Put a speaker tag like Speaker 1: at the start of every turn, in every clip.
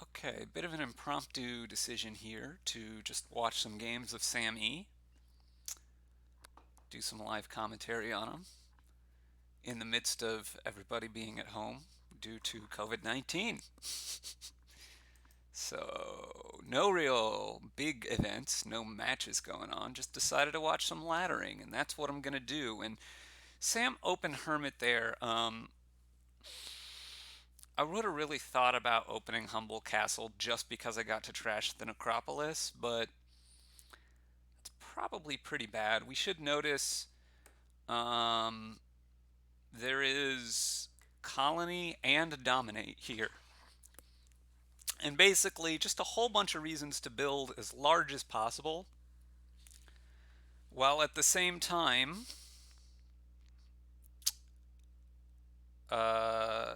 Speaker 1: Okay, bit of an impromptu decision here to just watch some games of SamE, do some live commentary on them in the midst of everybody being at home due to COVID-19. So, no real big events, no matches going on, just decided to watch some laddering, and that's what I'm going to do. And Sam opened Hermit there. I would have really thought about opening Humble Castle just because I got to trash the Necropolis, but it's probably pretty bad. We should notice um, there is Colony and Dominate here. And basically, just a whole bunch of reasons to build as large as possible, while at the same time, uh,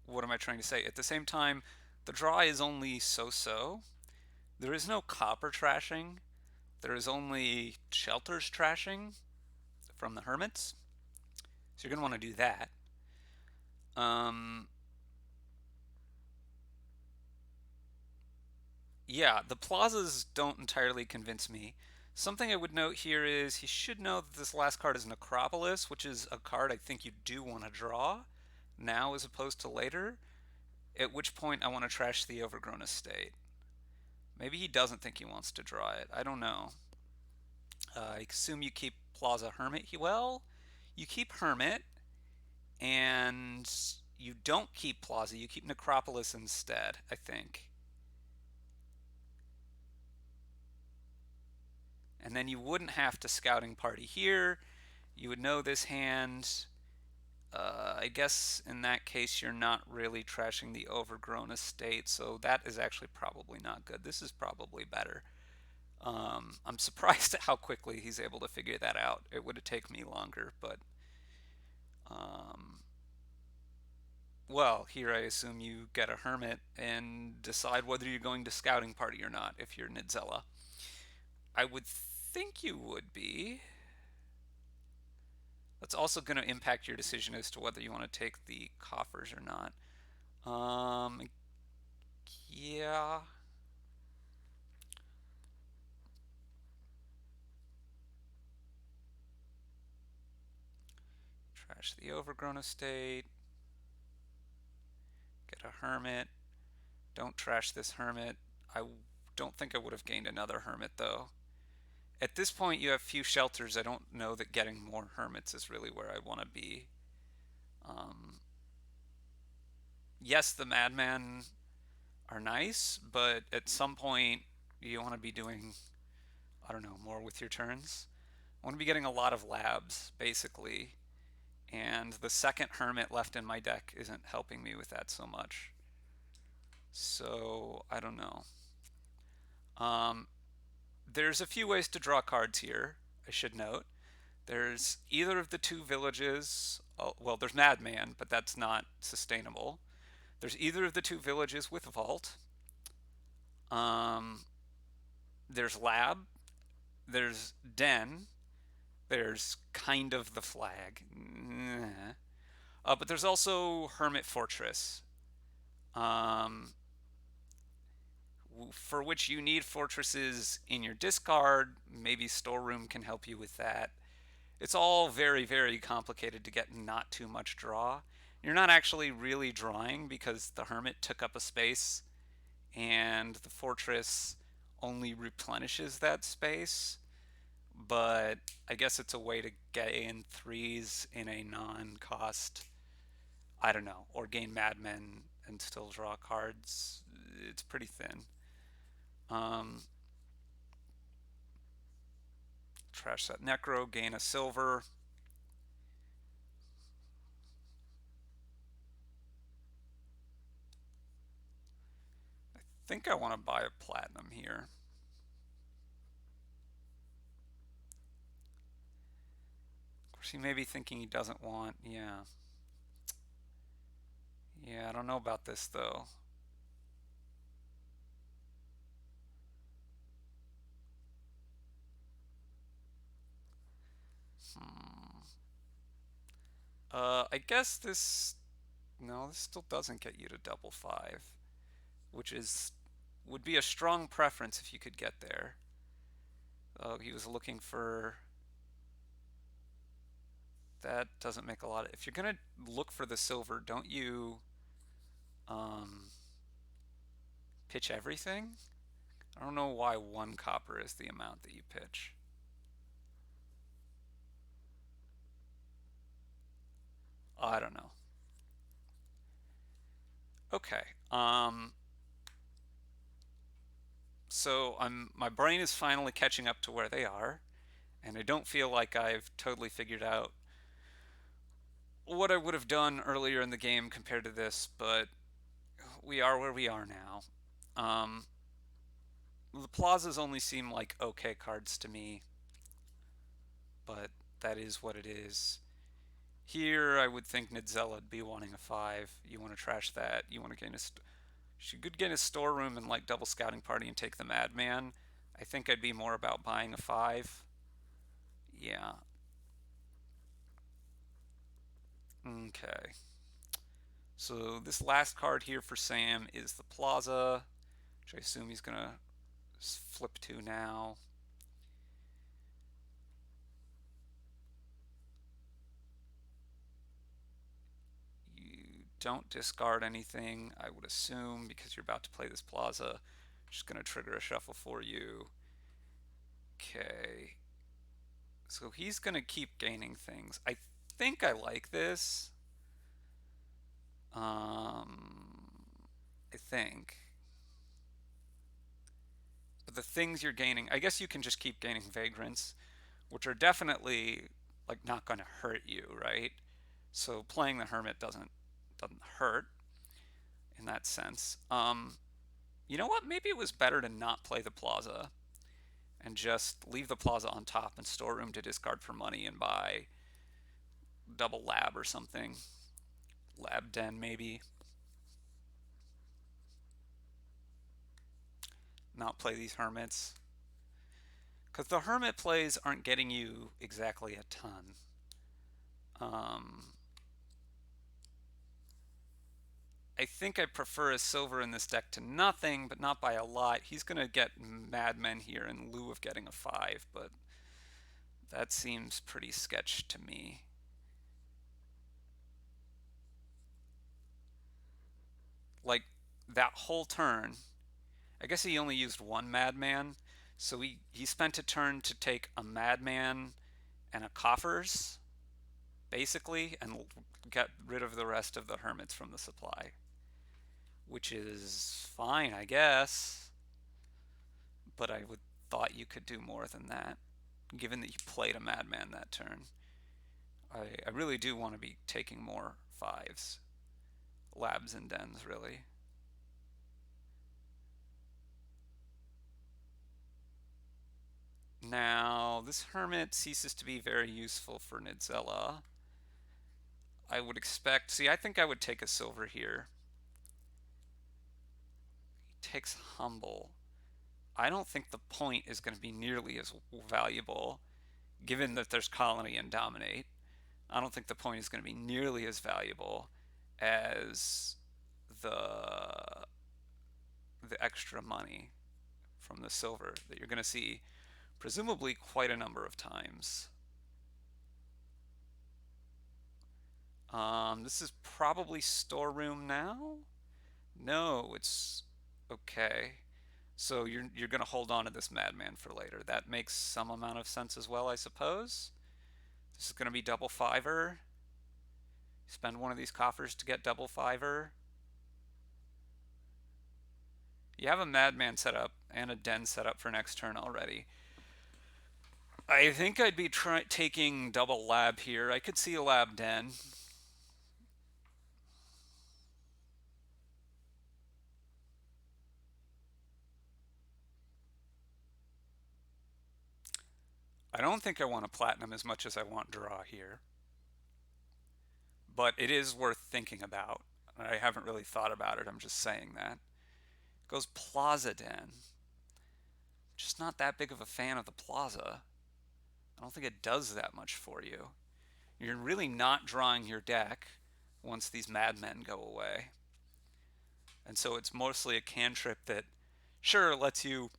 Speaker 1: what am I trying to say? At the same time, the draw is only so-so. There is no copper trashing. There is only shelters trashing from the hermits. So you're going to want to do that. Um, yeah, the plazas don't entirely convince me. Something I would note here is he should know that this last card is Necropolis, which is a card I think you do want to draw now as opposed to later, at which point I want to trash the Overgrown Estate. Maybe he doesn't think he wants to draw it. I don't know. I assume you keep Plaza Hermit. Well, you keep Hermit, and you don't keep Plaza. You keep Necropolis instead, I think. And then you wouldn't have to Scouting Party here. You would know this hand. I guess in that case, you're not really trashing the Overgrown Estate, so that is actually probably not good. This is probably better. I'm surprised at how quickly he's able to figure that out. It would have taken me longer, but um, well, here I assume you get a Hermit and decide whether you're going to Scouting Party or not if you're Nidzella. I would think you would be. That's also going to impact your decision as to whether you want to take the coffers or not. Um, yeah. Trash the Overgrown Estate. Get a Hermit. Don't trash this Hermit. I don't think I would have gained another Hermit though. At this point, you have few shelters. I don't know that getting more Hermits is really where I want to be. Um, yes, the Madman are nice, but at some point, you want to be doing, I don't know, more with your turns. I want to be getting a lot of labs, basically. And the second Hermit left in my deck isn't helping me with that so much. So, I don't know. Um, there's a few ways to draw cards here, I should note. There's either of the two villages. Well, there's Madman, but that's not sustainable. There's either of the two villages with Vault. Um, there's Lab. There's Den. There's kind of the Flag. But there's also Hermit Fortress, um, for which you need fortresses in your discard. Maybe Storeroom can help you with that. It's all very, very complicated to get not too much draw. You're not actually really drawing because the Hermit took up a space and the Fortress only replenishes that space. But I guess it's a way to get in threes in a non-cost, I don't know, or gain Madmen and still draw cards. It's pretty thin. Um, Trash that Necro, gain a silver. I think I want to buy a platinum here. Of course, he may be thinking he doesn't want, yeah. Yeah, I don't know about this though. Hmm. I guess this, no, this still doesn't get you to double five. which is would be a strong preference if you could get there. Oh, he was looking for that doesn't make a lot of, if you're gonna look for the silver, don't you um, pitch everything? I don't know why one copper is the amount that you pitch. I don't know. Okay. So my brain is finally catching up to where they are, and I don't feel like I've totally figured out what I would have done earlier in the game compared to this, but we are where we are now. Um, the plazas only seem like okay cards to me, but that is what it is. Here, I would think Nidzella would be wanting a 5. You want to trash that. You want to gain a. She could gain a storeroom and like double scouting party and take the Madman. I think I'd be more about buying a 5. Yeah. Okay. So this last card here for Sam is the Plaza, which I assume he's going to flip to now. You don't discard anything, I would assume, because you're about to play this Plaza. Just going to trigger a shuffle for you. Okay. So he's going to keep gaining things. I think I like this. I think. But the things you're gaining, I guess you can just keep gaining vagrants, which are definitely like not going to hurt you, right? So playing the hermit doesn't hurt in that sense. You know what? Maybe it was better to not play the plaza and just leave the plaza on top and store room to discard for money and buy double lab or something. Lab den maybe. Not play these hermits. Because the hermit plays aren't getting you exactly a ton. Um, I think I prefer a silver in this deck to nothing, but not by a lot. He's going to get madmen here in lieu of getting a 5, but that seems pretty sketch to me. Like, that whole turn, I guess he only used one madman, so he spent a turn to take a madman and a coffers, basically, and get rid of the rest of the hermits from the supply. Which is fine, I guess, but I would thought you could do more than that, given that you played a madman that turn. I really do want to be taking more 5s. Labs and dens, really. Now, this hermit ceases to be very useful for Nidzella. I would expect, see, I think I would take a silver here. He takes humble. I don't think the point is going to be nearly as valuable, given that there's colony and dominate. I don't think the point is going to be nearly as valuable as the the extra money from the silver that you're going to see presumably quite a number of times. This is probably storeroom now. No, it's okay. So you're going to hold on to this madman for later. That makes some amount of sense as well, I suppose. This is going to be double fiver. Spend one of these coffers to get double fiver. You have a madman set up and a den set up for next turn already. I think I'd be taking double lab here. I could see a lab den. I don't think I want a platinum as much as I want draw here. But it is worth thinking about. I haven't really thought about it. I'm just saying that. It goes Plaza Den. Just not that big of a fan of the Plaza. I don't think it does that much for you. You're really not drawing your deck once these madmen go away. And so it's mostly a cantrip that, sure, lets you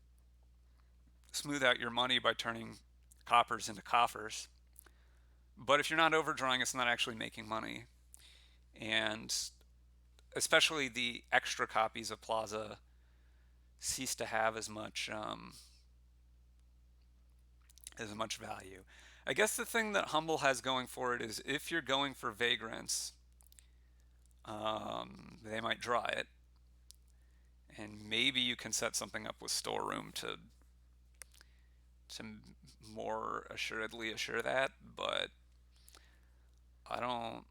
Speaker 1: smooth out your money by turning coppers into coffers. But if you're not overdrawing, it's not actually making money. And especially the extra copies of Plaza cease to have as much value. I guess the thing that Humble has going for it is if you're going for vagrants, they might draw it, and maybe you can set something up with storeroom to more assuredly assure that. But I don't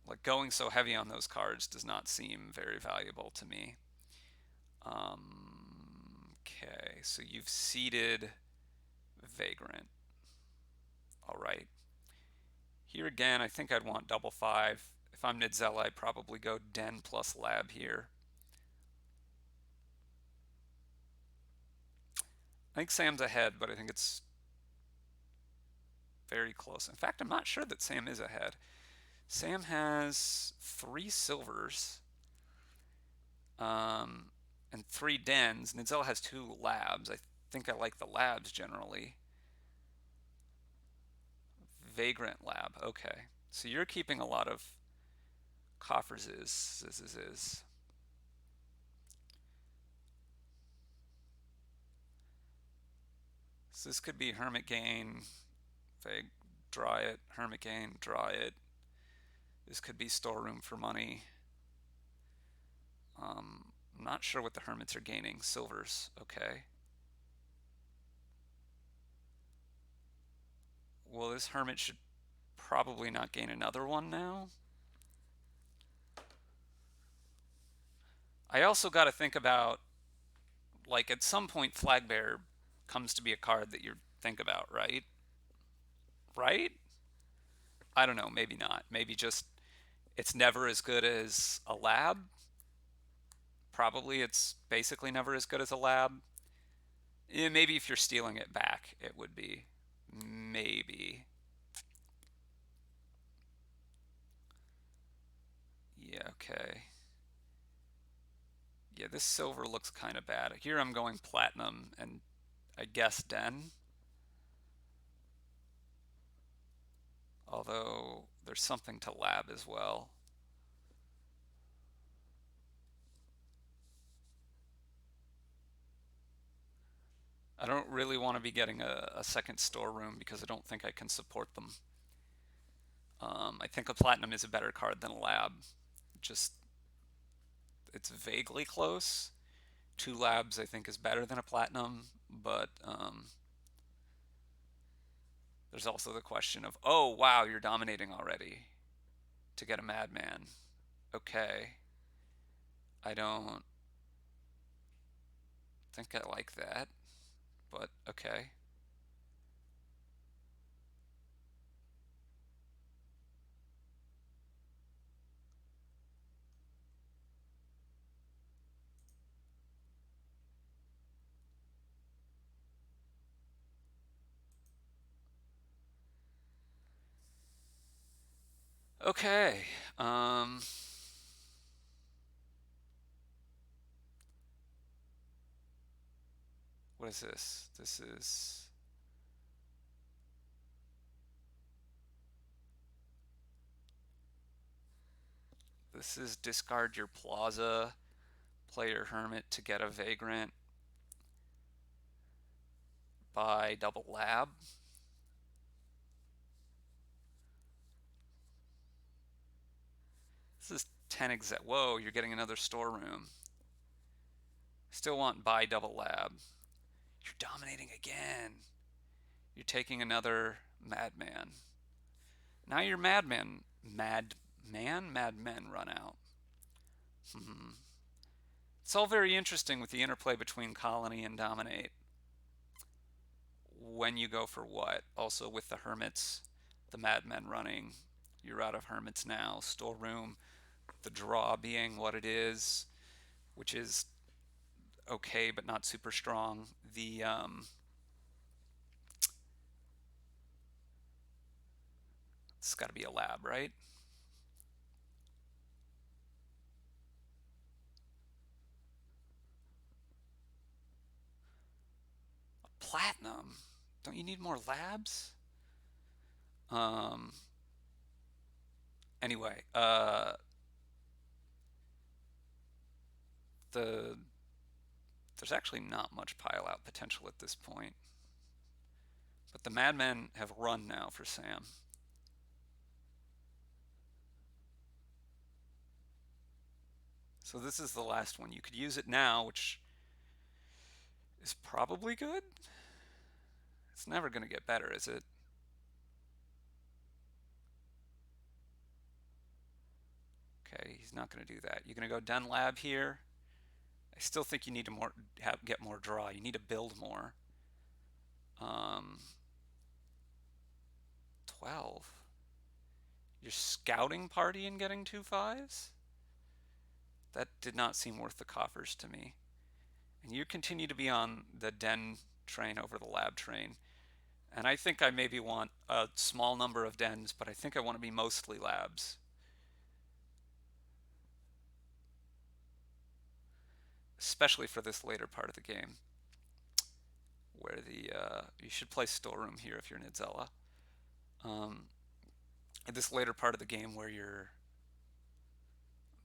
Speaker 1: like going so heavy on those cards. Does not seem very valuable to me. Okay, so you've seeded vagrant. All right. Here again, I think I'd want double five. If I'm Nidzella, I'd probably go Den plus Lab here. I think Sam's ahead, but I think it's very close. In fact, I'm not sure that Sam is ahead. Sam has 3 silvers um, and 3 dens. Nidzella has 2 labs. I think I like the labs generally. Vagrant lab. Okay. So you're keeping a lot of coffers is. So this could be Hermit Gain, Vague, draw it, Hermit Gain, draw it. This could be storeroom for money. I'm not sure what the hermits are gaining. Silvers, okay. Well, this hermit should probably not gain another one now. I also got to think about, like, at some point, Flagbearer comes to be a card that you think about, right? Right? I don't know, maybe not. Maybe just it's never as good as a lab. Probably it's basically never as good as a lab. Yeah, maybe if you're stealing it back, it would be. Maybe. Yeah, okay. Yeah, this silver looks kind of bad. Here I'm going platinum and I guess Den. Although there's something to lab as well. I don't really want to be getting a second storeroom because I don't think I can support them. I think a platinum is a better card than a lab. Just, it's vaguely close. 2 labs I think is better than a platinum, but there's also the question of, oh wow, you're dominating already to get a madman. Okay. I don't think I like that, but okay. Okay. Um, what is this? This is discard your Plaza, play your Hermit to get a Vagrant, buy double lab. This is 10 exact. Whoa, you're getting another storeroom. Still want buy double lab. You're dominating again. You're taking another madman. Now your madmen run out. Hmm. It's all very interesting with the interplay between colony and dominate. When you go for what? Also with the hermits, the madmen running. You're out of hermits now. Storeroom, the draw being what it is, which is okay but not super strong. It's got to be a lab, right? platinum. Don't you need more labs? Um, anyway, the there's actually not much pile out potential at this point. But the madmen have run now for Sam. So this is the last one. You could use it now, which is probably good. It's never going to get better, is it? Okay, he's not going to do that. You're going to go Den Lab here. I still think you need to get more draw. You need to build more. 12. You're scouting party and getting 2 5s? That did not seem worth the coffers to me. And you continue to be on the den train over the lab train. And I think I maybe want a small number of dens, but I think I want to be mostly labs. Especially for this later part of the game, where you should play storeroom here if you're Nidzella. This later part of the game where you're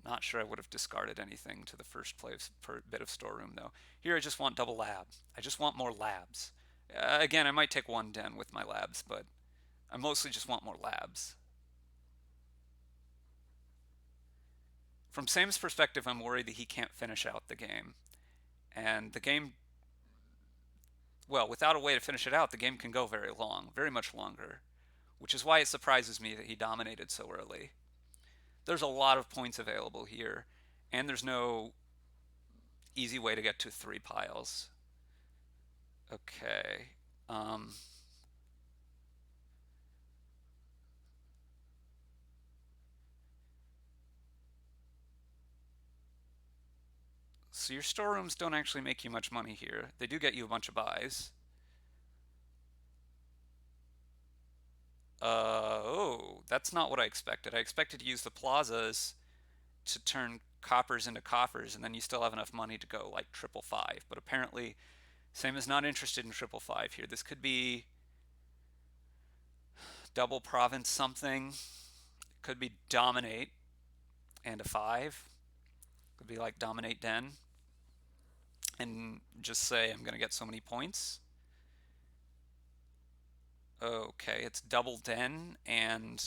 Speaker 1: not sure I would have discarded anything to the first place per bit of storeroom though. Here I just want double lab. I just want more labs. Again, I might take one den with my labs, but I mostly just want more labs. From SamE's perspective, I'm worried that he can't finish out the game. And the game, well, without a way to finish it out, the game can go very long, very much longer, which is why it surprises me that he dominated so early. There's a lot of points available here, and there's no easy way to get to 3 piles. Okay. So your storerooms don't actually make you much money here. They do get you a bunch of buys. Oh, that's not what I expected. I expected to use the plazas to turn coppers into coffers, and then you still have enough money to go like 555. But apparently, Sam is not interested in 555 here. This could be double province something. It could be dominate and a 5. Could be like dominate den. And just say I'm going to get so many points. Okay, it's double den and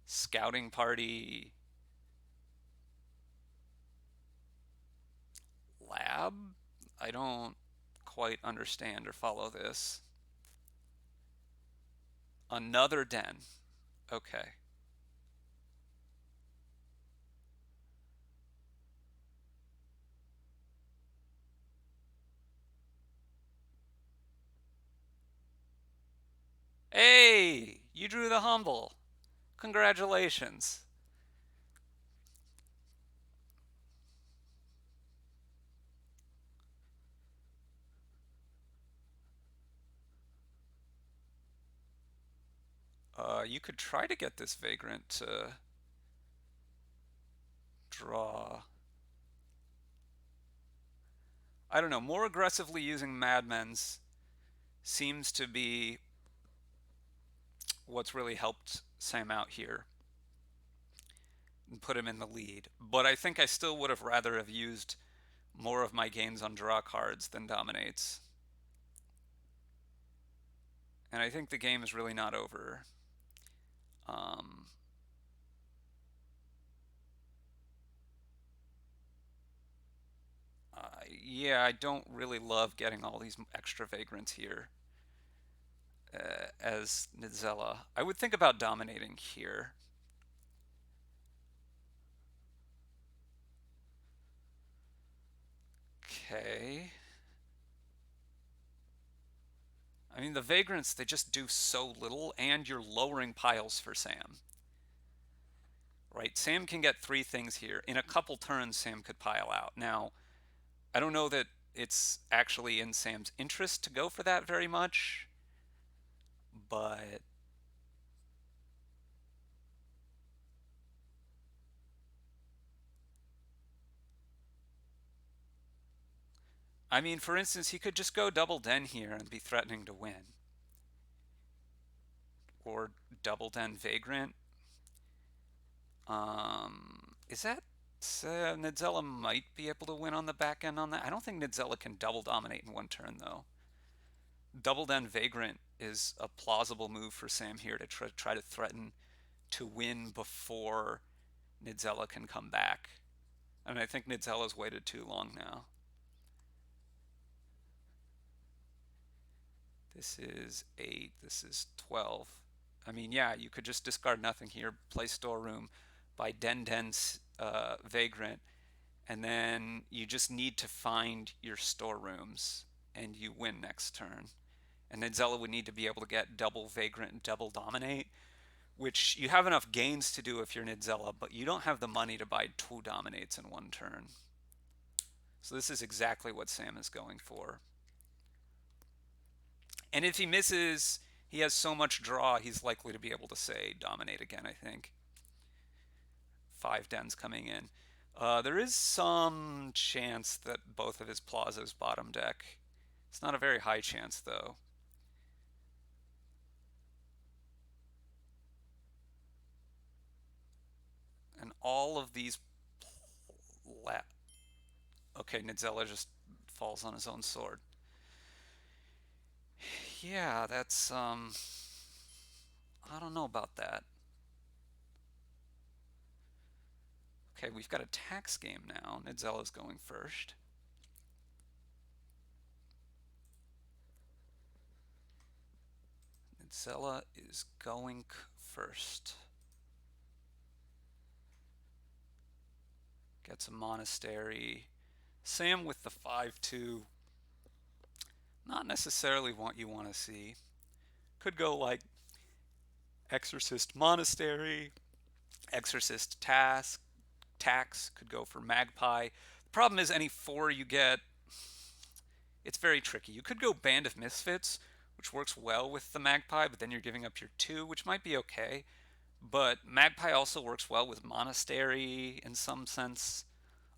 Speaker 1: scouting party lab? I don't quite understand or follow this. Another den. Okay. Hey, you drew the humble. Congratulations. You could try to get this vagrant to draw. I don't know, more aggressively using madmen's seems to be what's really helped Sam out here and put him in the lead. But I think I still would have rather have used more of my gains on draw cards than dominates. And I think the game is really not over. Yeah, I don't really love getting all these extra vagrants here as Nidzella. I would think about dominating here. Okay. I mean, the vagrants, they just do so little, and you're lowering piles for Sam. Right? Sam can get 3 things here. In a couple turns, Sam could pile out. Now, I don't know that it's actually in Sam's interest to go for that very much, but I mean, for instance, he could just go double den here and be threatening to win. Or double den Vagrant. Is that Nidzella might be able to win on the back end on that? I don't think Nidzella can double dominate in one turn though. Double den Vagrant is a plausible move for Sam here to try to threaten to win before Nidzella can come back. I mean, I think Nidzella's waited too long now. This is 8, this is 12. I mean, yeah, you could just discard nothing here, play Storeroom, buy Den's Vagrant, and then you just need to find your storerooms, and you win next turn. And Nidzella would need to be able to get double Vagrant and double Dominate, which you have enough gains to do if you're Nidzella, but you don't have the money to buy 2 Dominates in one turn. So this is exactly what Sam is going for. And if he misses, he has so much draw, he's likely to be able to, say, dominate again, I think. 5 dens coming in. There is some chance that both of his plazas bottom deck. It's not a very high chance, though. And all of these... Okay, Nidzella just falls on his own sword. Yeah, that's, I don't know about that. Okay, we've got a tax game now. Nidzella's going first. Nidzella is going first. Gets a monastery. Sam with the 5-2. Not necessarily what you want to see. Could go like Exorcist Monastery, Exorcist Tax, could go for Magpie. The problem is any 4 you get, it's very tricky. You could go Band of Misfits, which works well with the Magpie, but then you're giving up your 2, which might be okay. But Magpie also works well with Monastery in some sense,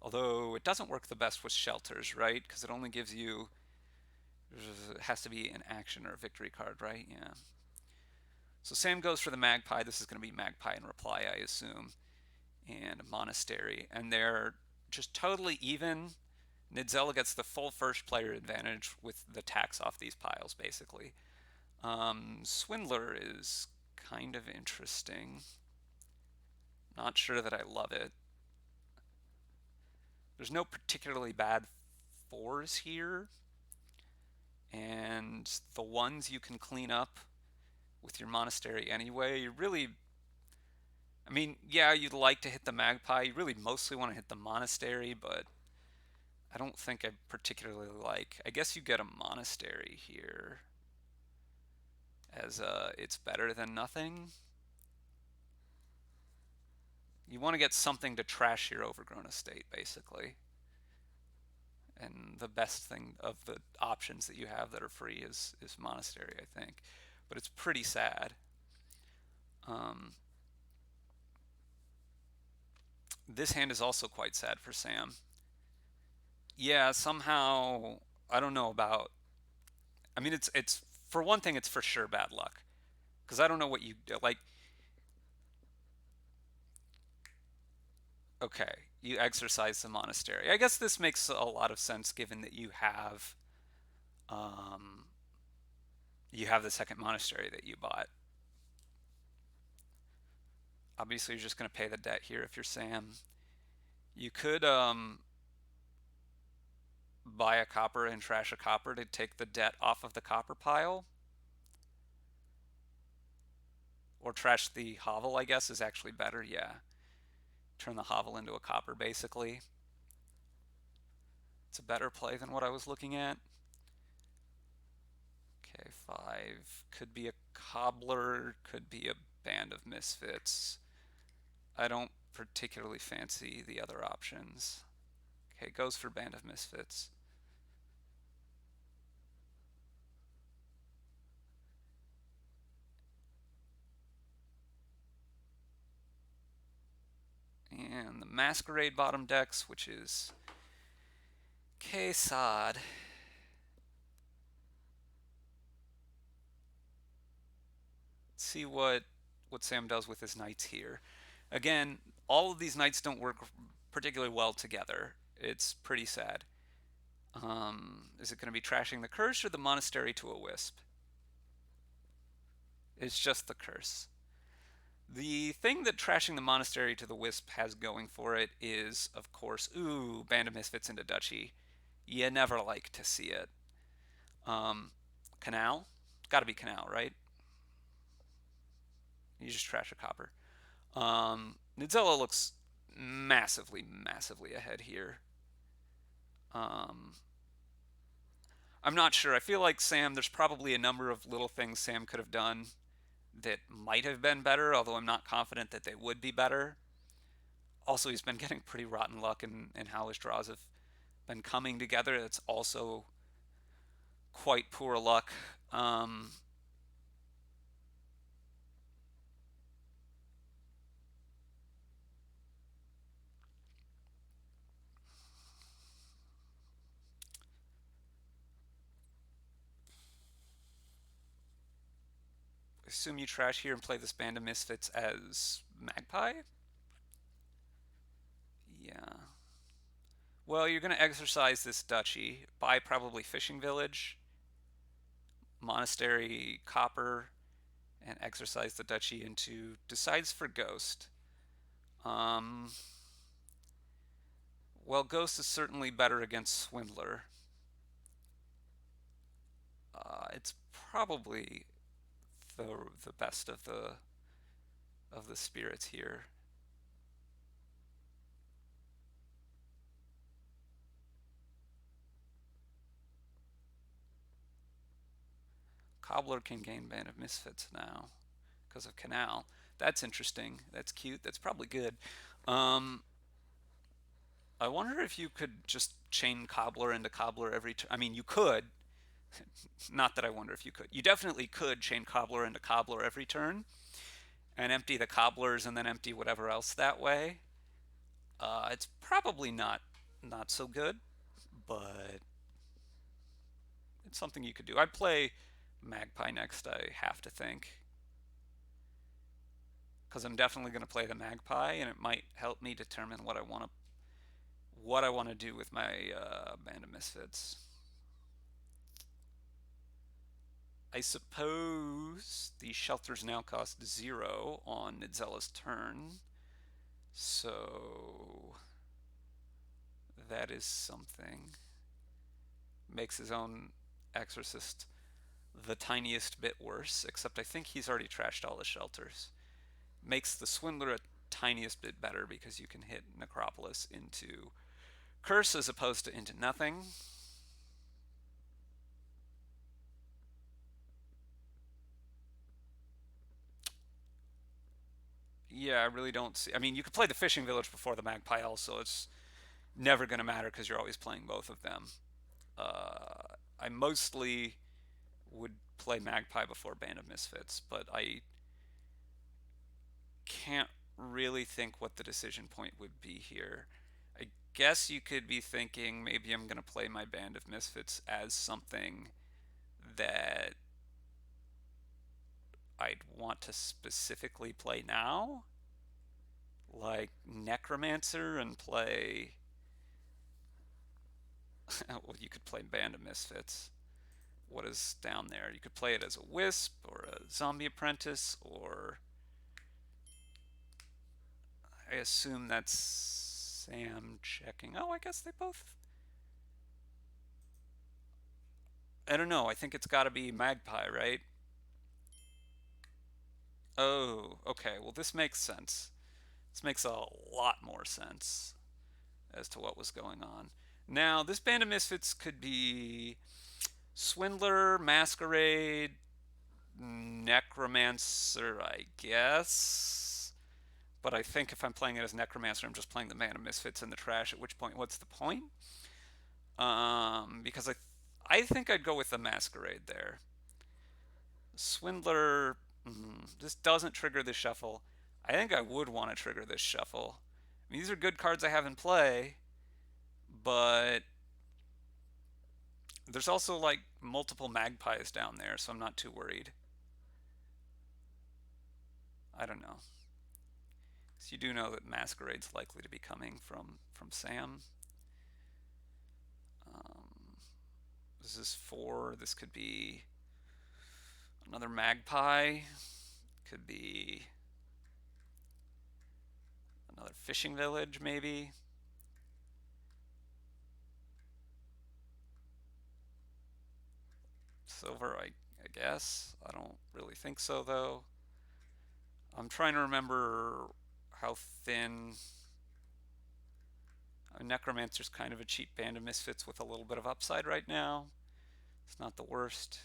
Speaker 1: although it doesn't work the best with Shelters, right? Because it only gives you... It has to be an action or a victory card, right? Yeah. So Sam goes for the Magpie. This is going to be Magpie in reply, I assume. And Monastery. And they're just totally even. Nidzella gets the full first player advantage with the tax off these piles, basically. Swindler is kind of interesting. Not sure that I love it. There's no particularly bad 4s here. And the ones you can clean up with your Monastery anyway, you really... I mean, yeah, you'd like to hit the Magpie. You really mostly want to hit the Monastery, but I don't think I particularly like... I guess you get a Monastery here, as it's better than nothing. You want to get something to trash your overgrown estate, basically. And the best thing of the options that you have that are free is Monastery, I think. But it's pretty sad. This hand is also quite sad for Sam. Yeah, somehow, I don't know about... I mean, it's for one thing, it's for sure bad luck. Because I don't know what you... Like, okay, you exercise the Monastery. I guess this makes a lot of sense given that you have the second Monastery that you bought. Obviously, you're just going to pay the debt here if you're Sam. You could buy a copper and trash a copper to take the debt off of the copper pile. Or trash the hovel, I guess, is actually better, yeah. Turn the hovel into a copper, basically. It's a better play than what I was looking at. Okay, 5. Could be a cobbler, could be a Band of Misfits. I don't particularly fancy the other options. Okay, goes for Band of Misfits. And the Masquerade bottom decks, which is K-Sod. see what Sam does with his knights here. Again, all of these knights don't work particularly well together. It's pretty sad. Is it going to be trashing the curse or the monastery to a wisp? It's just the curse. The thing that trashing the monastery to the wisp has going for it is, of course, ooh, Band of Misfits into Duchy. You never like to see it. Um, Canal? Got to be Canal, right? You just trash a copper. Nidzella looks massively, massively ahead here. Um, I'm not sure. I feel like Sam, there's probably a number of little things Sam could have done that might have been better, although I'm not confident that they would be better. Also, he's been getting pretty rotten luck in how his draws have been coming together. That's also quite poor luck. Assume you trash here and play this Band of Misfits as Magpie? Yeah. Well, you're going to exercise this duchy, buy probably Fishing Village, Monastery, Copper, and exercise the duchy into decides for Ghost. Um, well, Ghost is certainly better against Swindler. It's probably the the best of the spirits here. Cobbler can gain Band of Misfits now because of Canal. That's interesting. That's cute. That's probably good. Um, I wonder if you could just chain Cobbler into Cobbler every turn. I mean, you could. Not that I wonder if you could. You definitely could chain Cobbler into Cobbler every turn and empty the Cobblers and then empty whatever else that way. It's probably not so good, but it's something you could do. I'd play Magpie next, I have to think, because I'm definitely going to play the Magpie, and it might help me determine what I want to do with my Band of Misfits. I suppose the shelters now cost 0 on Nidzella's turn, so that is something. Makes his own Exorcist the tiniest bit worse, except I think he's already trashed all the shelters. Makes the Swindler a tiniest bit better because you can hit Necropolis into Curse as opposed to into nothing. Yeah, I really don't see. I mean, you could play the Fishing Village before the Magpie also. It's never going to matter because you're always playing both of them. I mostly would play Magpie before Band of Misfits, but I can't really think what the decision point would be here. I guess you could be thinking maybe I'm going to play my Band of Misfits as something that I'd want to specifically play now, like Necromancer, and play. Well, you could play Band of Misfits. What is down there? You could play it as a Wisp or a Zombie Apprentice, or I assume that's Sam checking. Oh, I guess they both. I don't know. I think it's got to be Magpie, right? Oh, okay. Well, this makes sense. This makes a lot more sense as to what was going on. Now, this Band of Misfits could be Swindler, Masquerade, Necromancer, I guess. But I think if I'm playing it as Necromancer, I'm just playing the Band of Misfits in the trash. At which point, what's the point? Because I think I'd go with the Masquerade there. Swindler, this doesn't trigger this shuffle. I think I would want to trigger this shuffle. I mean, these are good cards I have in play, but there's also like multiple magpies down there, so I'm not too worried. I don't know. So you do know that Masquerade's likely to be coming from Sam. Um, this is 4. This could be another Magpie. Could be another fishing village, maybe. Silver, I guess. I don't really think so, though. I'm trying to remember how thin. Necromancer's kind of a cheap band of misfits with a little bit of upside right now. It's not the worst.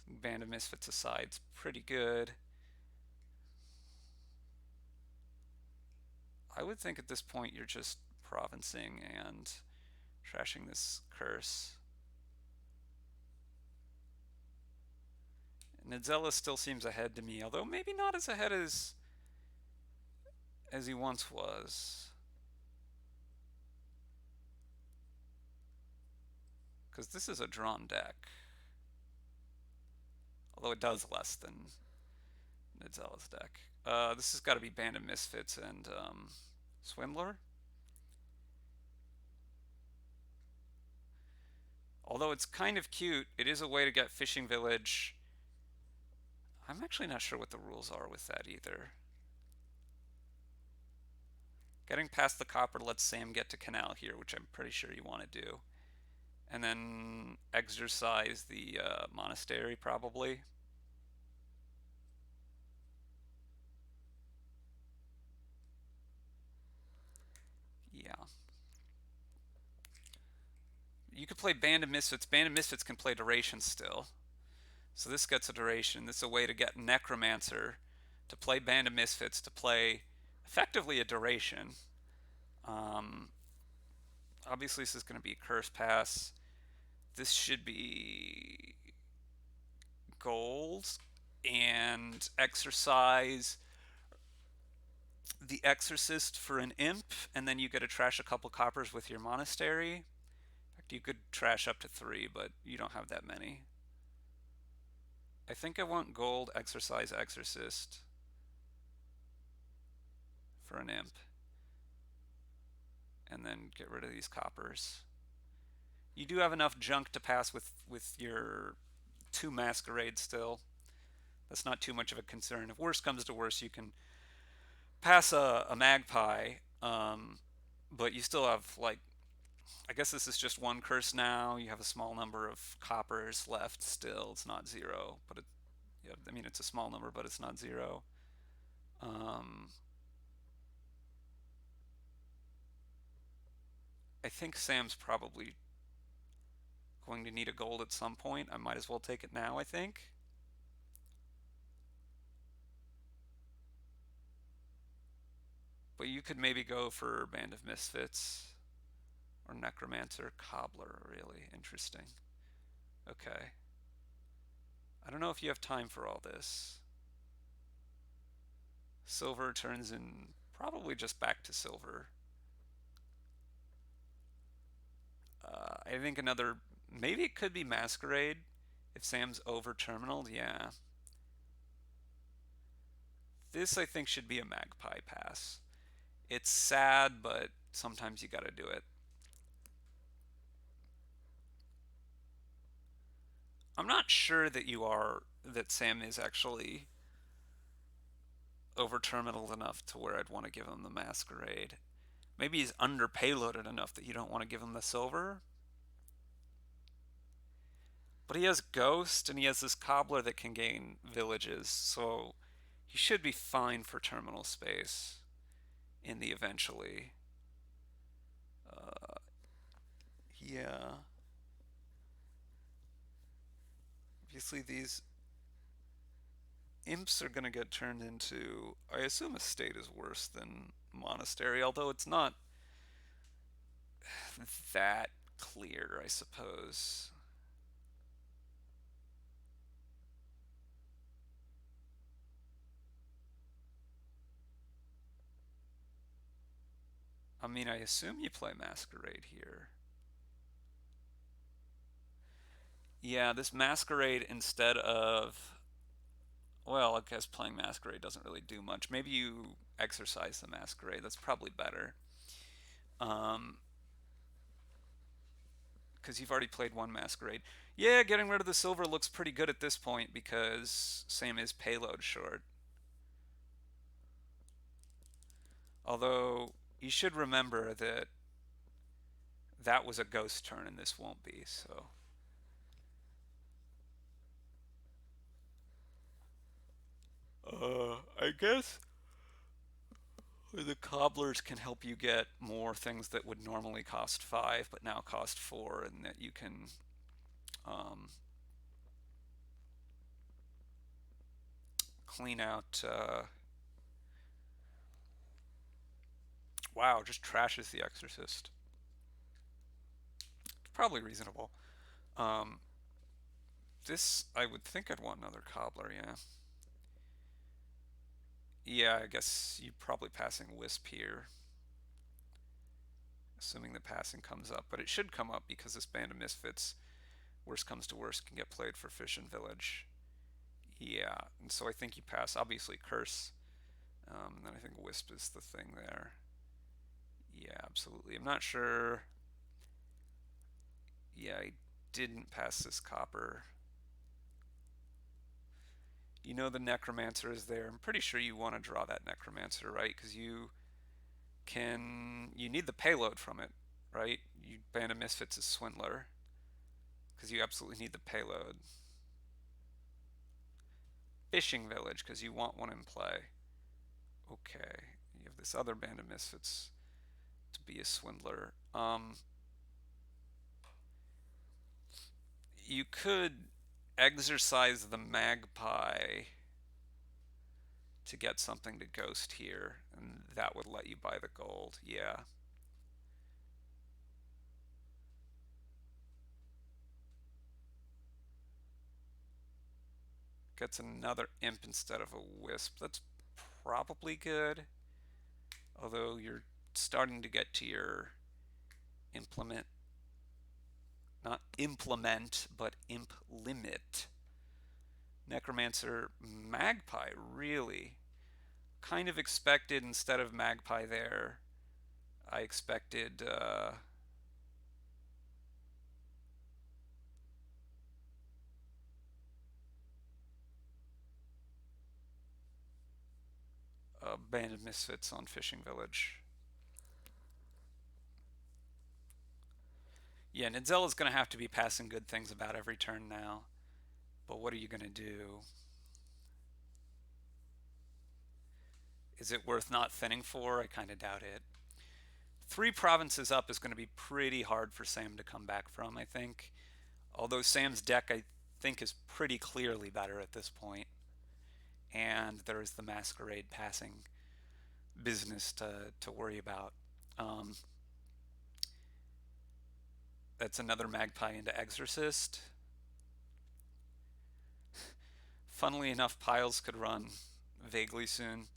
Speaker 1: Band of misfits aside, it's pretty good. I would think at this point you're just provincing and trashing this curse. Nidzella still seems ahead to me, although maybe not as ahead as he once was. Because this is a drawn deck. Although it does less than Nidzella's deck. This has got to be Band of Misfits and Swindler. Although it's kind of cute, it is a way to get Fishing Village. I'm actually not sure what the rules are with that either. Getting past the copper lets Sam get to Canal here, which I'm pretty sure you want to do. And then exercise the monastery, probably. Yeah. You could play Band of Misfits. Band of Misfits can play duration still. So this gets a duration. This is a way to get Necromancer to play Band of Misfits, to play effectively a duration. Um, Obviously, this is going to be Curse Pass. This should be gold and exercise the Exorcist for an imp, and then you get to trash a couple coppers with your monastery. In fact, you could trash up to 3, but you don't have that many. I think I want gold, exercise, exorcist for an imp, and then get rid of these coppers. You do have enough junk to pass with your 2 masquerades still. That's not too much of a concern. If worse comes to worse, you can pass a magpie, but you still have, like, I guess this is just 1 curse now. You have a small number of coppers left still. It's not 0, but yeah, I mean, it's a small number, but it's not 0. Um, I think Sam's probably going to need a gold at some point. I might as well take it now, I think. But you could maybe go for Band of Misfits or Necromancer Cobbler, really interesting. Okay. I don't know if you have time for all this. Silver turns in probably just back to silver. I think another, maybe it could be Masquerade if Sam's over terminal. Yeah. This, I think, should be a Magpie pass. It's sad, but sometimes you gotta do it. I'm not sure that Sam is actually over terminal enough to where I'd want to give him the Masquerade. Maybe he's under payloaded enough that you don't want to give him the silver. But he has Ghost and he has this Cobbler that can gain villages, so he should be fine for terminal space in the eventually. Uh, yeah. Obviously, these imps are going to get turned into. I assume estate is worse than monastery, although it's not that clear, I suppose. I mean, I assume you play Masquerade here. Yeah, this Masquerade instead of Well, I guess playing Masquerade doesn't really do much. Maybe you exercise the Masquerade. That's probably better. Um, because you've already played one Masquerade. Yeah, getting rid of the silver looks pretty good at this point because SamE is payload short. Although you should remember that that was a ghost turn and this won't be, so. I guess the cobblers can help you get more things that would normally cost 5 but now cost 4, and that you can um, clean out. Wow, just trashes the Exorcist. It's probably reasonable. Um, this, I would think I'd want another cobbler, yeah. Yeah, I guess you're probably passing Wisp here, assuming the passing comes up. But it should come up because this Band of Misfits, worst comes to worst, can get played for Fish and Village. Yeah, and so I think you pass, obviously, Curse. And then I think Wisp is the thing there. Yeah, absolutely. I'm not sure. Yeah, I didn't pass this copper. You know the Necromancer is there. I'm pretty sure you want to draw that Necromancer, right? Because you need the payload from it, right? You Band of Misfits is Swindler because you absolutely need the payload. Fishing Village because you want one in play. Okay, you have this other Band of Misfits to be a Swindler. You could exercise the Magpie to get something to ghost here, and that would let you buy the gold. Yeah. Gets another imp instead of a wisp. That's probably good. Although you're starting to get to your implement, not implement, but imp limit. Necromancer Magpie, really? Kind of expected instead of Magpie there. I expected a Band of Misfits on Fishing Village. Yeah, Nidzella's going to have to be passing good things about every turn now. But what are you going to do? Is it worth not thinning for? I kind of doubt it. 3 provinces up is going to be pretty hard for Sam to come back from, I think. Although Sam's deck, I think, is pretty clearly better at this point. And there is the Masquerade passing business to worry about. Um, that's another Magpie into Exorcist. Funnily enough, piles could run vaguely soon.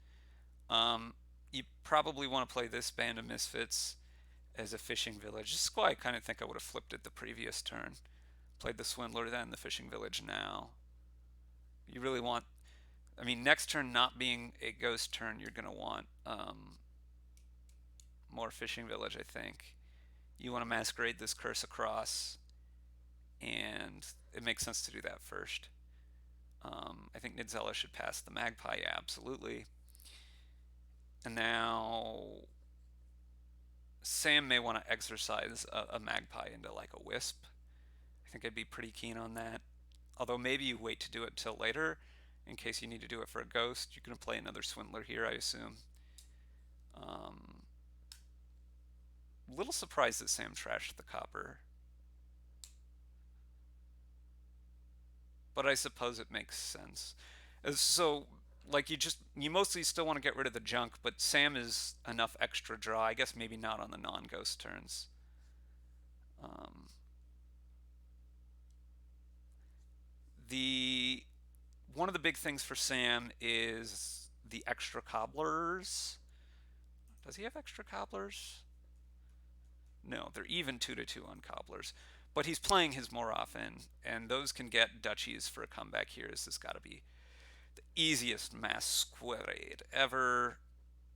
Speaker 1: Um, you probably want to play this Band of Misfits as a fishing village. This is why I kind of think I would have flipped it the previous turn. Played the Swindler, then the fishing village now. You really want, I mean, next turn not being a ghost turn, you're going to want more fishing village, I think. You want to masquerade this curse across, and it makes sense to do that first. I think Nidzella should pass the Magpie, yeah, absolutely. And now Sam may want to exercise a Magpie into like a Wisp. I think I'd be pretty keen on that. Although maybe you wait to do it till later in case you need to do it for a ghost. You're going to play another Swindler here, I assume. Um, little surprised that Sam trashed the copper. But I suppose it makes sense. So, like, you mostly still want to get rid of the junk, but Sam is enough extra draw. I guess maybe not on the non-ghost turns. Um, the One of the big things for Sam is the extra cobblers. Does he have extra cobblers? No, they're even 2-2 on cobblers. But he's playing his more often, and those can get duchies for a comeback here. This has got to be Easiest masquerade ever.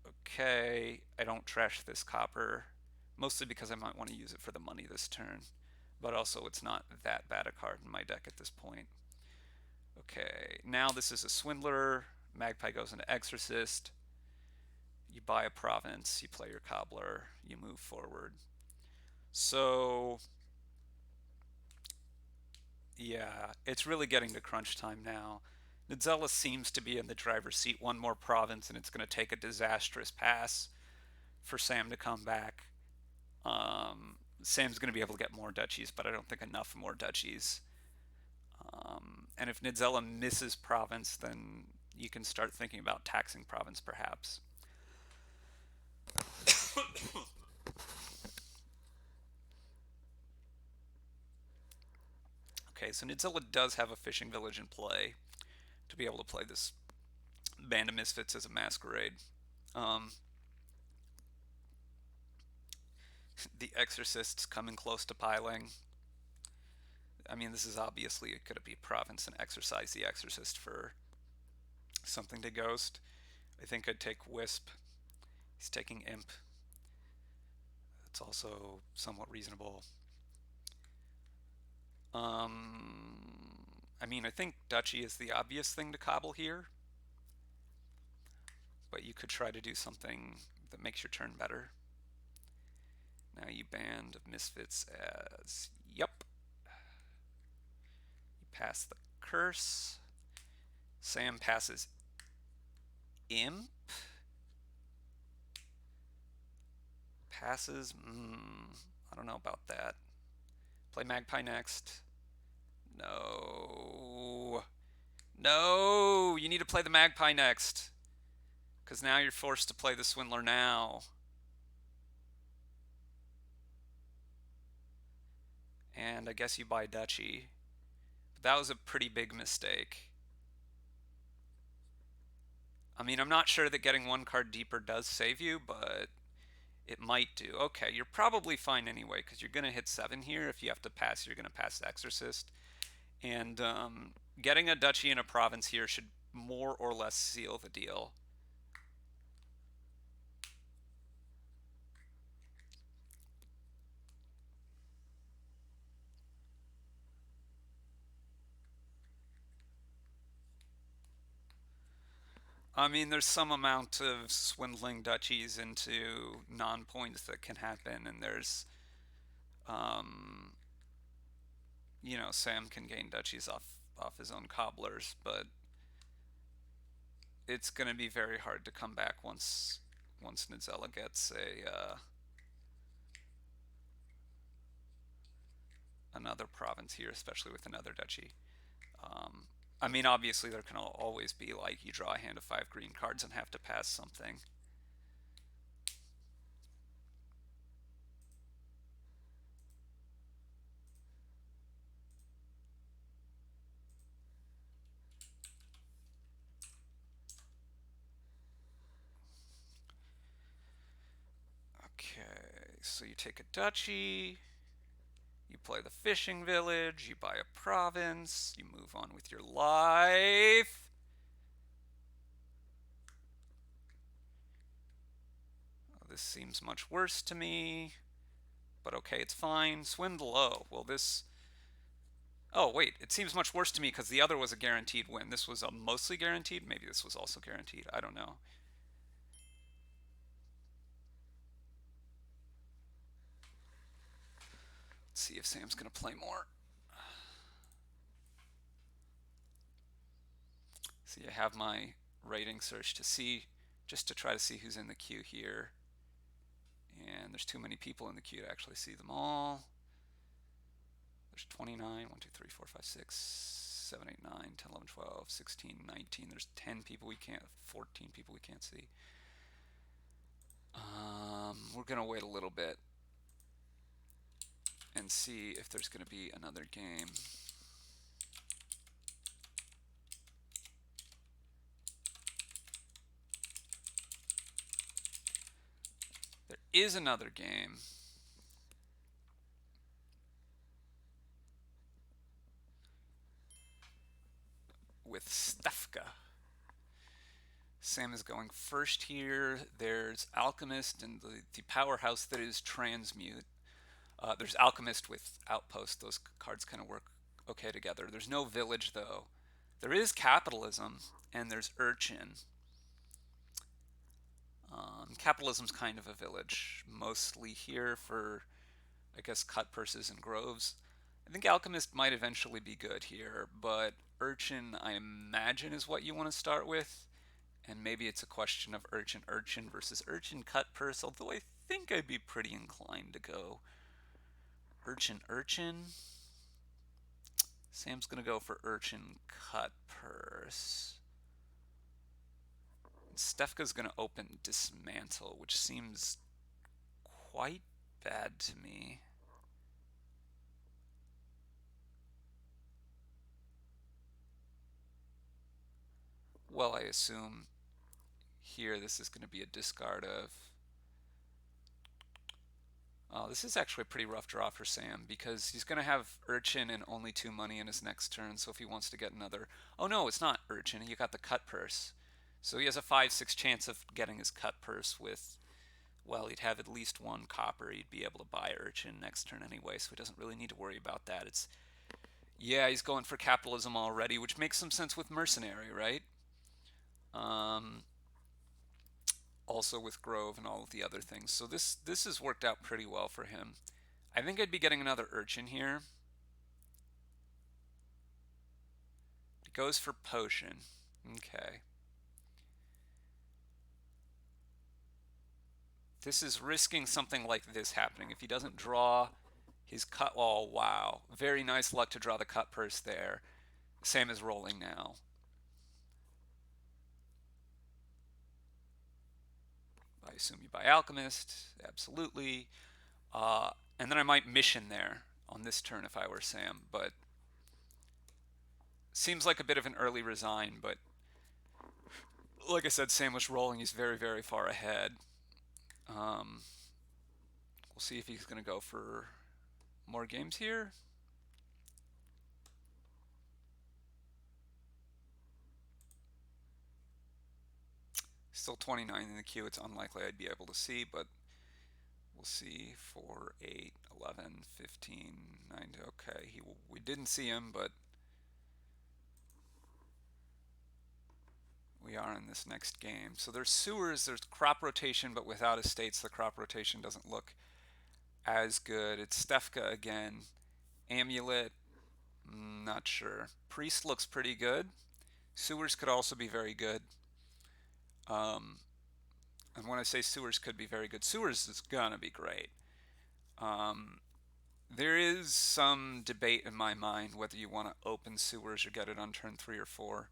Speaker 1: Okay, I don't trash this copper, mostly because I might want to use it for the money this turn, but also it's not that bad a card in my deck at this point. Okay, now this is a swindler. Magpie goes into Exorcist. You buy a province, you play your cobbler, you move forward. So, yeah, it's really getting to crunch time now. Nidzella seems to be in the driver's seat. One more province, and it's going to take a disastrous pass for Sam to come back. Sam's going to be able to get more duchies, but I don't think enough more duchies. And if Nidzella misses province, then you can start thinking about taxing province, perhaps. Okay, so Nidzella does have a fishing village in play to be able to play this Band of Misfits as a masquerade. Um, the Exorcist's coming close to piling. I mean, this is obviously going to be province and exercise the Exorcist for something to ghost. I think I'd take Wisp. He's taking Imp. It's also somewhat reasonable. I mean, I think Duchy is the obvious thing to cobble here, but you could try to do something that makes your turn better. Now you Band of Misfits as, yep. You pass the curse. Sam passes Imp. Passes, I don't know about that. Play Magpie next. No. No, you need to play the Magpie next. Because now you're forced to play the Swindler now. And I guess you buy Duchy. But that was a pretty big mistake. I mean, I'm not sure that getting one card deeper does save you, but it might do. Okay, you're probably fine anyway, because you're going to hit 7 here. If you have to pass, you're going to pass the Exorcist. And getting a duchy and a province here should more or less seal the deal. I mean, there's some amount of swindling duchies into non-points that can happen, and there's, um, Sam can gain duchies off his own cobblers, but it's going to be very hard to come back once Nidzella gets another province here, especially with another duchy. Um, I mean, obviously there can always be like you draw a hand of 5 green cards and have to pass something. Okay, so you take a duchy, you play the fishing village, you buy a province, you move on with your life. Oh, this seems much worse to me, but okay, it's fine. Swindle. Oh, well, this. Oh, wait, it seems much worse to me because the other was a guaranteed win. This was a mostly guaranteed. Maybe this was also guaranteed. I don't know. Let's see if Sam's going to play more. See, I have my rating search to see, just to try to see who's in the queue here. And there's too many people in the queue to actually see them all. There's 29, 1, 2, 3, 4, 5, 6, 7, 8, 9, 10, 11, 12, 16, 19. There's 10 people we can't, 14 people we can't see. We're going to wait a little bit and see if there's going to be another game. There is another game. With Stefka. Sam is going first here. There's Alchemist and the powerhouse that is Transmute. There's Alchemist with Outpost. Those cards kind of work okay together. There's no Village, though. There is Capitalism, and there's Urchin. Capitalism's kind of a village, mostly here for, I guess, cut purses and groves. I think Alchemist might eventually be good here, but Urchin, I imagine, is what you want to start with. And maybe it's a question of Urchin versus Urchin cut purse, although I think I'd be pretty inclined to go Urchin. Sam's going to go for Urchin cut purse. Stefka's going to open Dismantle, which seems quite bad to me. Well, I assume here this is going to be a discard of... Oh, this is actually a pretty rough draw for Sam because he's going to have Urchin and only 2 money in his next turn, so if he wants to get another... Oh no, it's not Urchin, you got the cut purse. So he has a 5-6 chance of getting his cut purse with... Well, he'd have at least 1 copper. He'd be able to buy Urchin next turn anyway, so he doesn't really need to worry about that. It's... Yeah, he's going for capitalism already, which makes some sense with Mercenary, right? Also with Grove and all of the other things. So this has worked out pretty well for him. I think I'd be getting another Urchin here. It goes for Potion. Okay. This is risking something like this happening. If he doesn't draw his cut... Oh, wow. Very nice luck to draw the cut purse there. Sam is rolling now. I assume you buy Alchemist. Absolutely. And then I might Mission there on this turn if I were Sam, but seems like a bit of an early resign, but like I said, Sam was rolling. He's very, very far ahead. We'll see if he's going to go for more games here. Still 29 in the queue. It's unlikely I'd be able to see, but we'll see. 4, 8, 11, 15, 9. Okay, we didn't see him, but we are in this next game. So there's sewers, there's crop rotation, but without estates, the crop rotation doesn't look as good. It's Stefka again. Amulet, not sure. Priest looks pretty good. Sewers could also be very good. And when I say sewers could be very good, sewers is gonna be great. There is some debate in my mind whether you want to open sewers or get it on turn 3 or 4.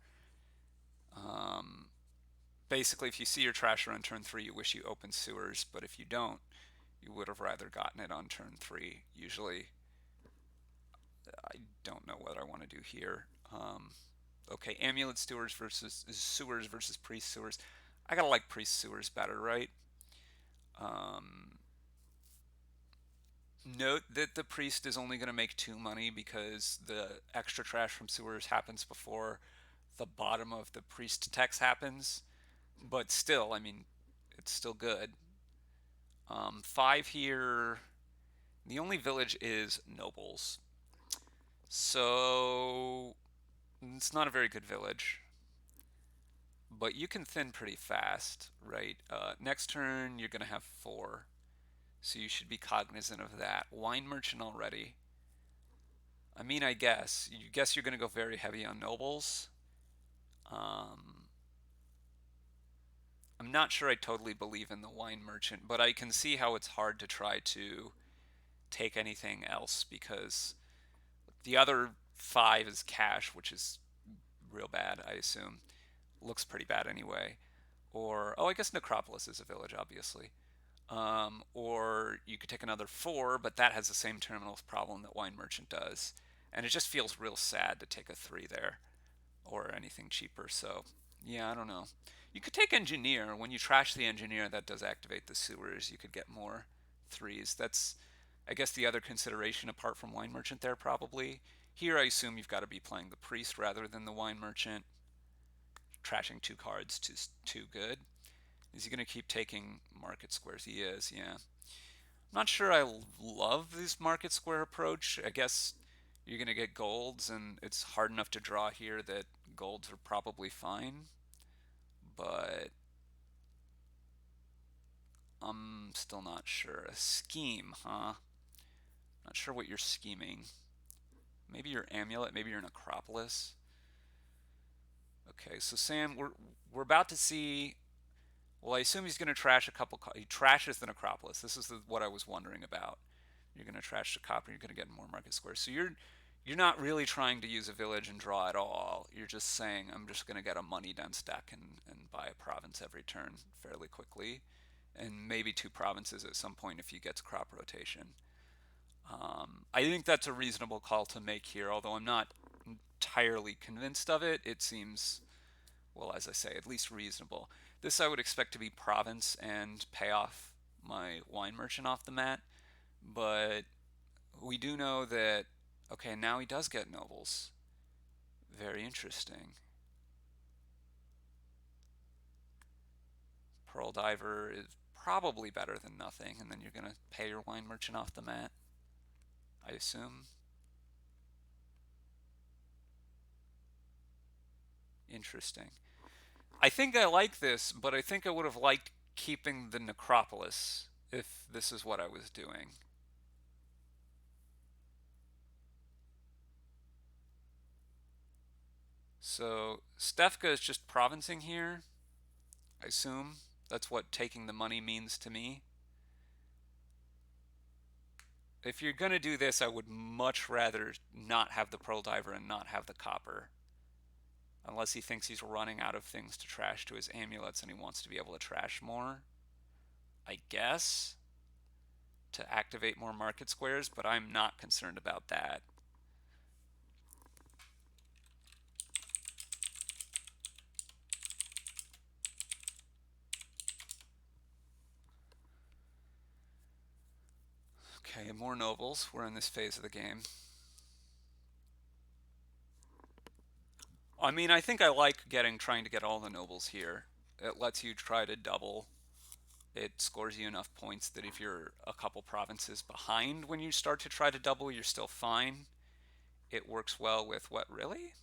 Speaker 1: Basically, if you see your trasher on turn 3, you wish you opened sewers, but if you don't, you would have rather gotten it on turn 3. Usually, I don't know what I want to do here. Okay, Amulet Sewers versus Priest Sewers. I gotta like Priest Sewers better, right? Note that the Priest is only going to make 2 money because the extra trash from sewers happens before the bottom of the Priest text happens. But still, I mean, it's still good. 5 here. The only village is Nobles. So it's not a very good village. But you can thin pretty fast, right? Next turn, you're going to have 4. So you should be cognizant of that. Wine Merchant already. I mean, I guess. You guess you're going to go very heavy on Nobles. I'm not sure I totally believe in the Wine Merchant, but I can see how it's hard to try to take anything else because the other 5 is cash, which is real bad, I assume. Looks pretty bad anyway. Or, oh, I guess Necropolis is a village, obviously. Or you could take another 4, but that has the same terminal problem that Wine Merchant does. And it just feels real sad to take a 3 there or anything cheaper. So, yeah, I don't know. You could take Engineer. When you trash the Engineer, that does activate the sewers. You could get more 3s. That's, I guess, the other consideration apart from Wine Merchant there, probably. Here, I assume you've got to be playing the Priest rather than the Wine Merchant. trashing 2 cards too good. Is he going to keep taking market squares? He is, yeah. I'm not sure I love this market square approach. I guess you're going to get golds, and it's hard enough to draw here that golds are probably fine. But I'm still not sure. A scheme, huh? Not sure what you're scheming. Maybe your amulet, maybe your necropolis. Okay, so Sam, we're about to see. Well, I assume he's going to trash a couple. He trashes the necropolis. This is what I was wondering about. You're going to trash the copper. You're going to get more market squares. So you're not really trying to use a village and draw at all. You're just saying I'm just going to get a money dense deck and buy a province every turn fairly quickly, and maybe 2 provinces at some point if he gets crop rotation. I think that's a reasonable call to make here, although I'm not entirely convinced of it. It seems, well, as I say, at least reasonable. This I would expect to be province and pay off my wine merchant off the mat, but we do know that, okay, now he does get nobles. Very interesting. Pearl Diver is probably better than nothing, and then you're going to pay your wine merchant off the mat, I assume. Interesting. I think I like this, but I think I would have liked keeping the necropolis if this is what I was doing. So Stefka is just provincing here, I assume. That's what taking the money means to me. If you're going to do this, I would much rather not have the Pearl Diver and not have the copper. Unless he thinks he's running out of things to trash to his amulets and he wants to be able to trash more, I guess, to activate more market squares, but I'm not concerned about that. Okay, more nobles. We're in this phase of the game. I mean, I think I like trying to get all the nobles here. It lets you try to double. It scores you enough points that if you're a couple provinces behind when you start to try to double, you're still fine. It works well with what, really?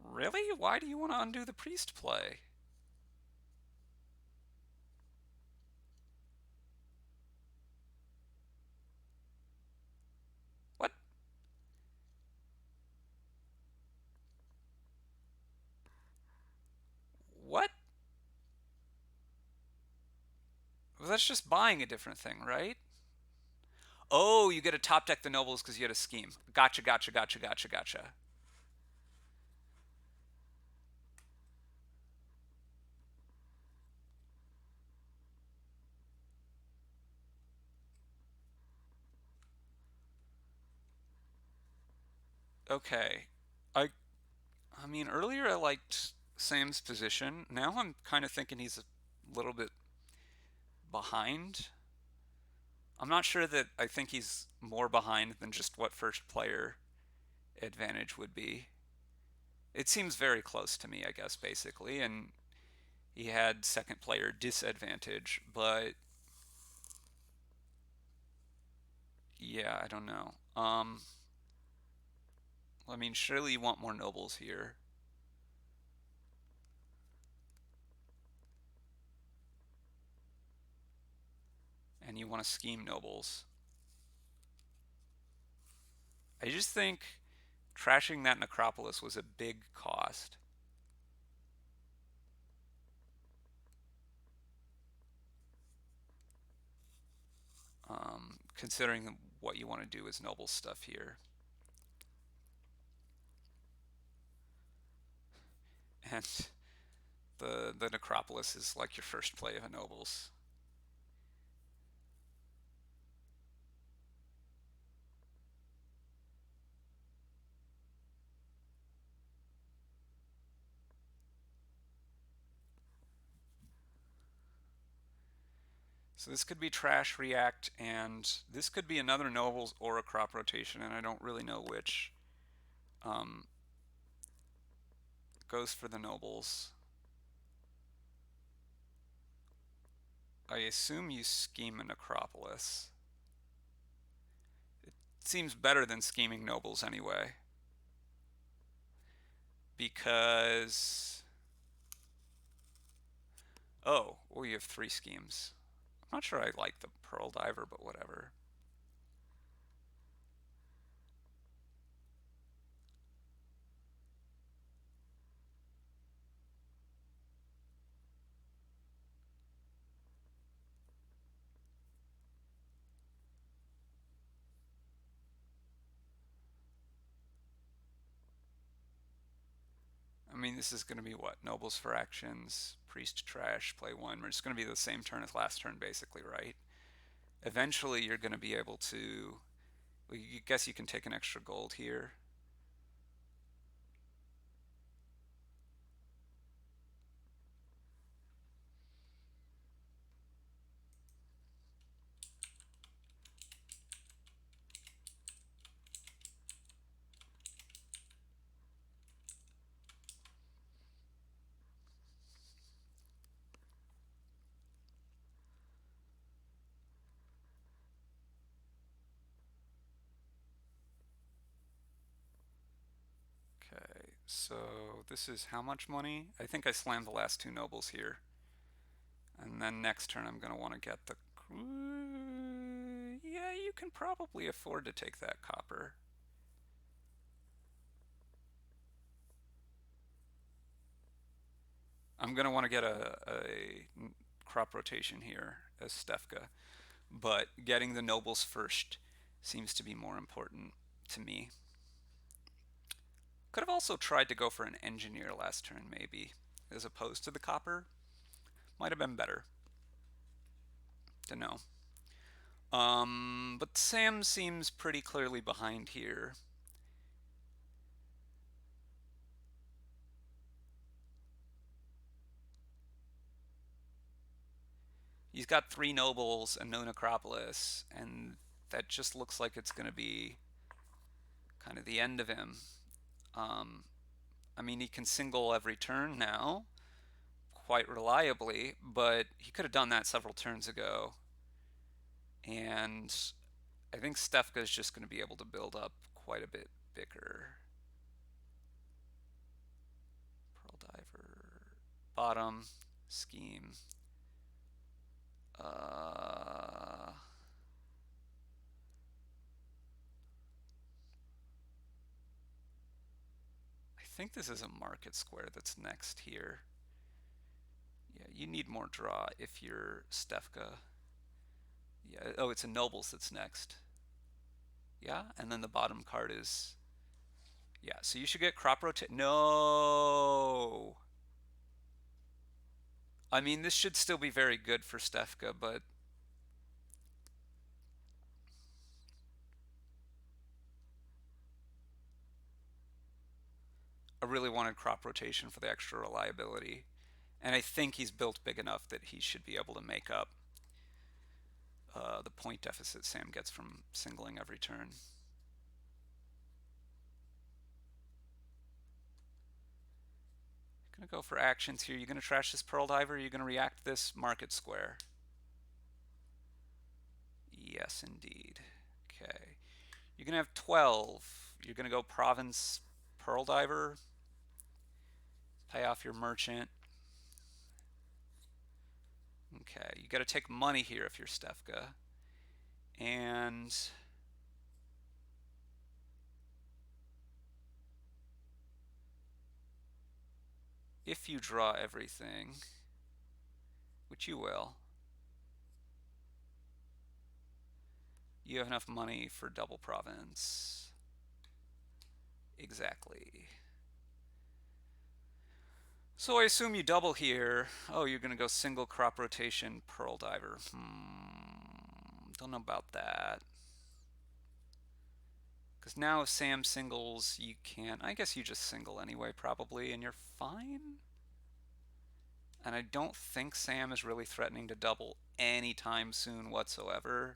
Speaker 1: Really? Why do you want to undo the priest play? What? What? Well, that's just buying a different thing, right? Oh, you get to top deck the nobles because you had a scheme. Gotcha, gotcha, gotcha, gotcha, gotcha. Okay. I I mean, earlier I liked Sam's position. Now I'm kind of thinking he's a little bit behind. I'm not sure that I think he's more behind than just what first player advantage would be. It seems very close to me, I guess, basically, and he had second player disadvantage, but yeah, I don't know. I mean, surely you want more nobles here. And you want to scheme nobles. I just think trashing that necropolis was a big cost. Considering what you want to do is noble stuff here. And the necropolis is like your first play of a nobles. So this could be trash react, and this could be another nobles or a crop rotation, and I don't really know which. Um, goes for the nobles. I assume you scheme a necropolis. It seems better than scheming nobles anyway. Because... Oh, well, you have three schemes. I'm not sure I like the Pearl Diver, but whatever. I mean, this is going to be what? Nobles for actions, priest trash, play one. It's going to be the same turn as last turn, basically, right? Eventually, you're going to be able to. Well, you guess you can take an extra gold here. Okay, so this is how much money? I think I slammed the last two nobles here. And then next turn I'm going to want to get the... Yeah, you can probably afford to take that copper. I'm going to want to get a crop rotation here as Stefka, but getting the nobles first seems to be more important to me. Could have also tried to go for an engineer last turn, maybe, as opposed to the copper. Might have been better. Don't know. But Sam seems pretty clearly behind here. He's got three nobles and no necropolis, and that just looks like it's going to be kind of the end of him. Um, I mean, he can single every turn now, quite reliably, but he could have done that several turns ago. And I think Stefka is just going to be able to build up quite a bit bigger. Pearl Diver, bottom, scheme. I think this is a market square that's next here. Yeah, you need more draw if you're Stefka. Yeah, oh, it's a nobles that's next. Yeah, and then the bottom card is... Yeah, so you should get crop rotate. No! I mean, this should still be very good for Stefka, but I really wanted crop rotation for the extra reliability. And I think he's built big enough that he should be able to make up the point deficit Sam gets from singling every turn. Gonna go for actions here. You gonna trash this Pearl Diver? Or you gonna react this Market Square? Yes, indeed. Okay. You're gonna have 12. You're gonna go Province Pearl Diver. Pay off your merchant. Okay, you gotta take money here if you're Stefka. And if you draw everything, which you will, you have enough money for double province. Exactly. So I assume you double here. Oh, you're gonna go single crop rotation Pearl Diver. Don't know about that. Because now if Sam singles, you can't. I guess you just single anyway, probably, and you're fine. And I don't think Sam is really threatening to double anytime soon whatsoever.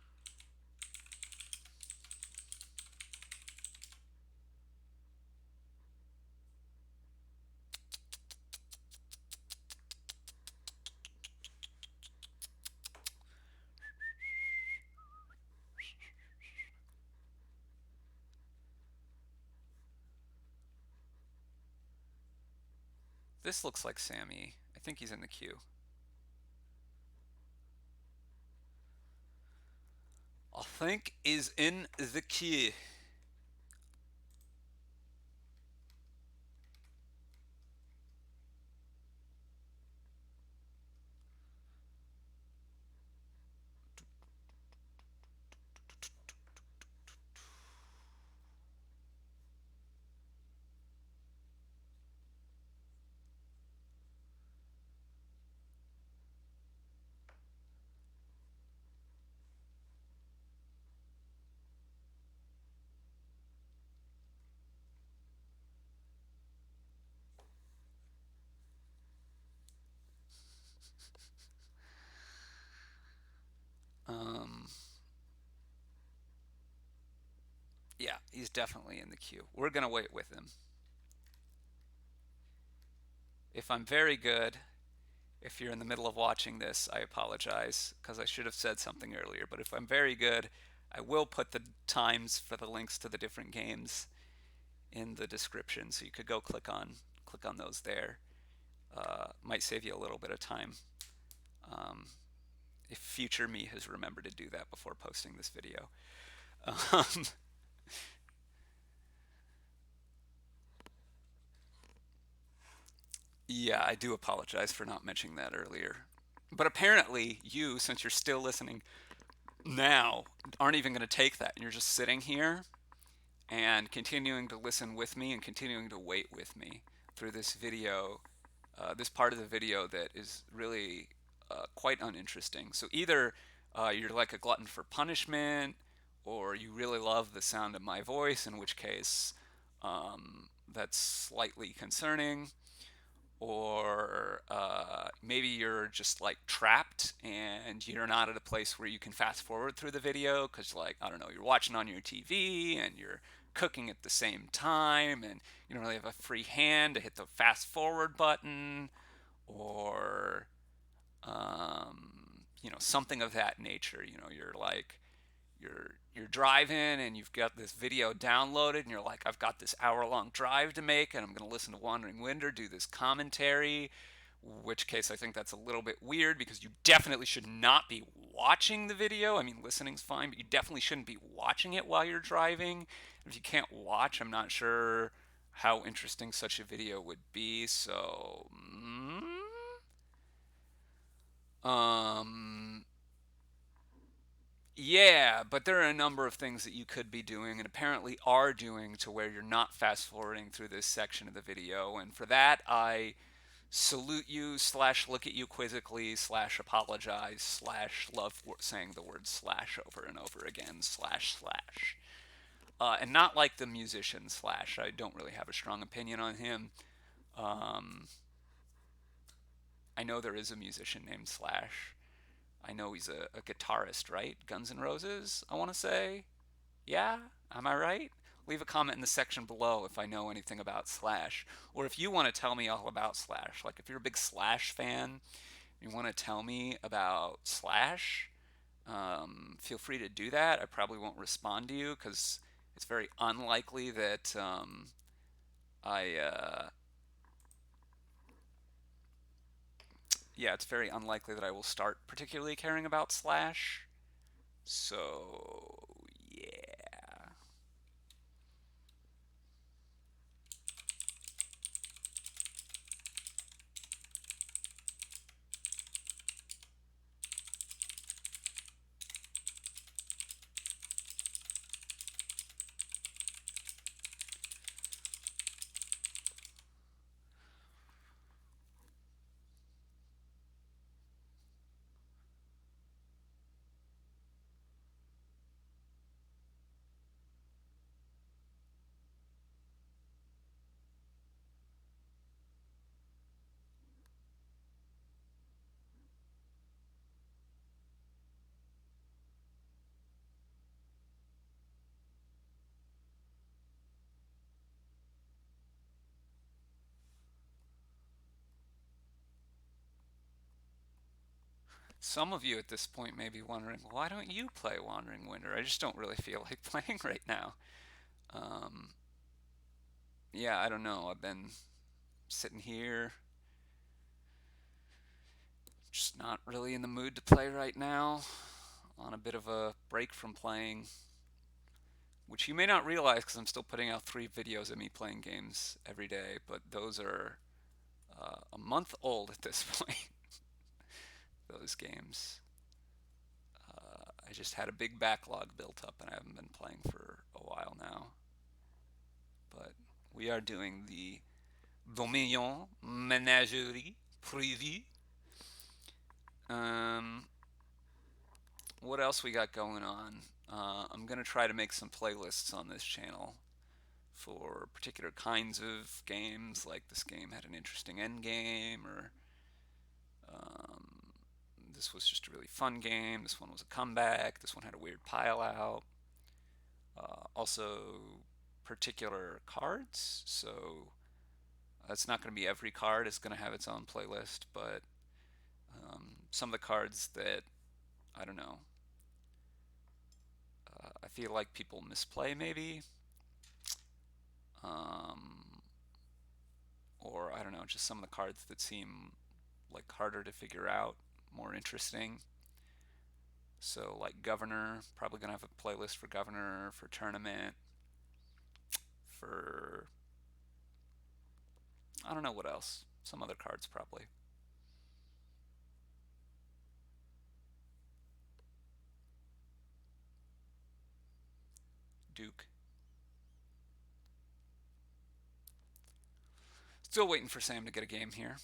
Speaker 1: This looks like SamE. I think he's in the queue. I think is in the queue. Um, yeah, he's definitely in the queue. We're gonna wait with him. If I'm very good, if you're in the middle of watching this, I apologize because I should have said something earlier. But if I'm very good, I will put the times for the links to the different games in the description, so you could go click on those there. Might save you a little bit of time um, if future me has remembered to do that before posting this video. Um, yeah, I do apologize for not mentioning that earlier. But apparently, you, since you're still listening now, aren't even going to take that. And you're just sitting here and continuing to listen with me and continuing to wait with me through this video, this part of the video that is really quite uninteresting. So either you're like a glutton for punishment, or you really love the sound of my voice, in which case that's slightly concerning, or maybe you're just like trapped and you're not at a place where you can fast forward through the video because, like, I don't know, you're watching on your TV and you're cooking at the same time and you don't really have a free hand to hit the fast forward button, or something of that nature. You're like, you're driving and you've got this video downloaded and you're like, I've got this hour-long drive to make and I'm going to listen to Wandering Winder do this commentary, which case I think that's a little bit weird because you definitely should not be watching the video. I mean, listening's fine, but you definitely shouldn't be watching it while you're driving. If you can't watch, I'm not sure how interesting such a video would be. So um yeah, but there are a number of things that you could be doing and apparently are doing to where you're not fast forwarding through this section of the video. And for that, I salute you, slash look at you quizzically, slash apologize, slash love saying the word slash over and over again, slash slash. And not like the musician Slash. I don't really have a strong opinion on him. Um, I know there is a musician named Slash. I know he's a guitarist, right? Guns N' Roses, I want to say. Yeah? Am I right? Leave a comment in the section below if I know anything about Slash. Or if you want to tell me all about Slash. Like, if you're a big Slash fan, you want to tell me about Slash, feel free to do that. I probably won't respond to you because it's very unlikely that I, yeah, it's very unlikely that I will start particularly caring about Slash. So, yeah. Some of you at this point may be wondering, why don't you play Wandering Winder? I just don't really feel like playing right now. Um, yeah, I don't know. I've been sitting here Just not really in the mood to play right now. On a bit of a break from playing, which you may not realize because I'm still putting out 3 videos of me playing games every day, but those are a month old at this point. Those games. I just had a big backlog built up and I haven't been playing for a while now. But we are doing the Dominion Menagerie Privée. Um, what else we got going on? I'm going to try to make some playlists on this channel for particular kinds of games, like this game had an interesting end game, or um, this was just a really fun game, this one was a comeback, this one had a weird pile out. Also, particular cards, so it's not going to be every card is going to have its own playlist, but some of the cards that, I don't know, I feel like people misplay maybe. Um, or I don't know, just some of the cards that seem like harder to figure out, more interesting. So like Governor, probably gonna have a playlist for Governor, for Tournament, for I don't know what else. Some other cards probably. Duke. Still waiting for Sam to get a game here.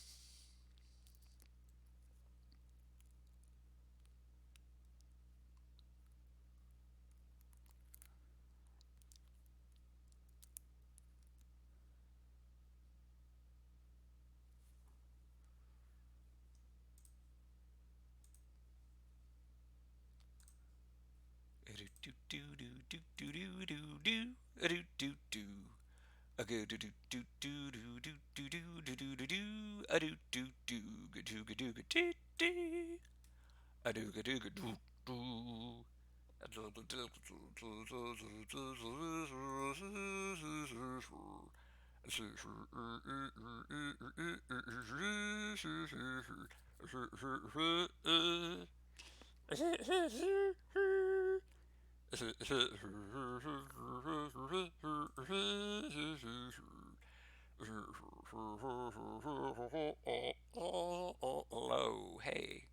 Speaker 1: Hello, hey.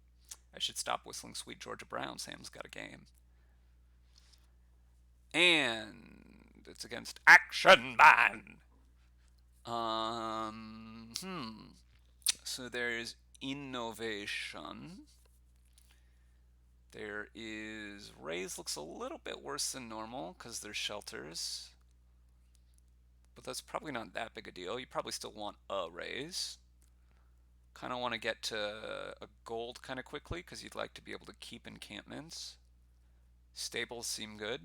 Speaker 1: I should stop whistling Sweet Georgia Brown. Sam's got a game. And it's against Action Man. So there's innovation. There is raise looks a little bit worse than normal because there's shelters. But that's probably not that big a deal. You probably still want a raise. Kind of want to get to a gold kind of quickly because you'd like to be able to keep encampments. Stables seem good.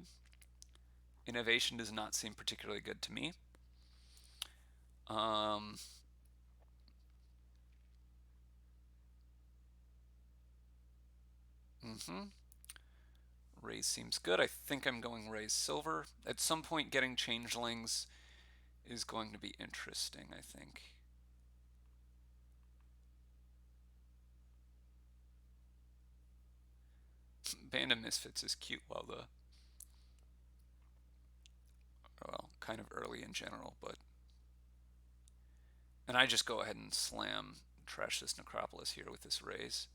Speaker 1: Innovation does not seem particularly good to me. Um, Raise seems good. I think I'm going raise silver. At some point, getting changelings is going to be interesting, I think. Band of Misfits is cute while well, kind of early in general, but. And I just go ahead and trash this Necropolis here with this raise.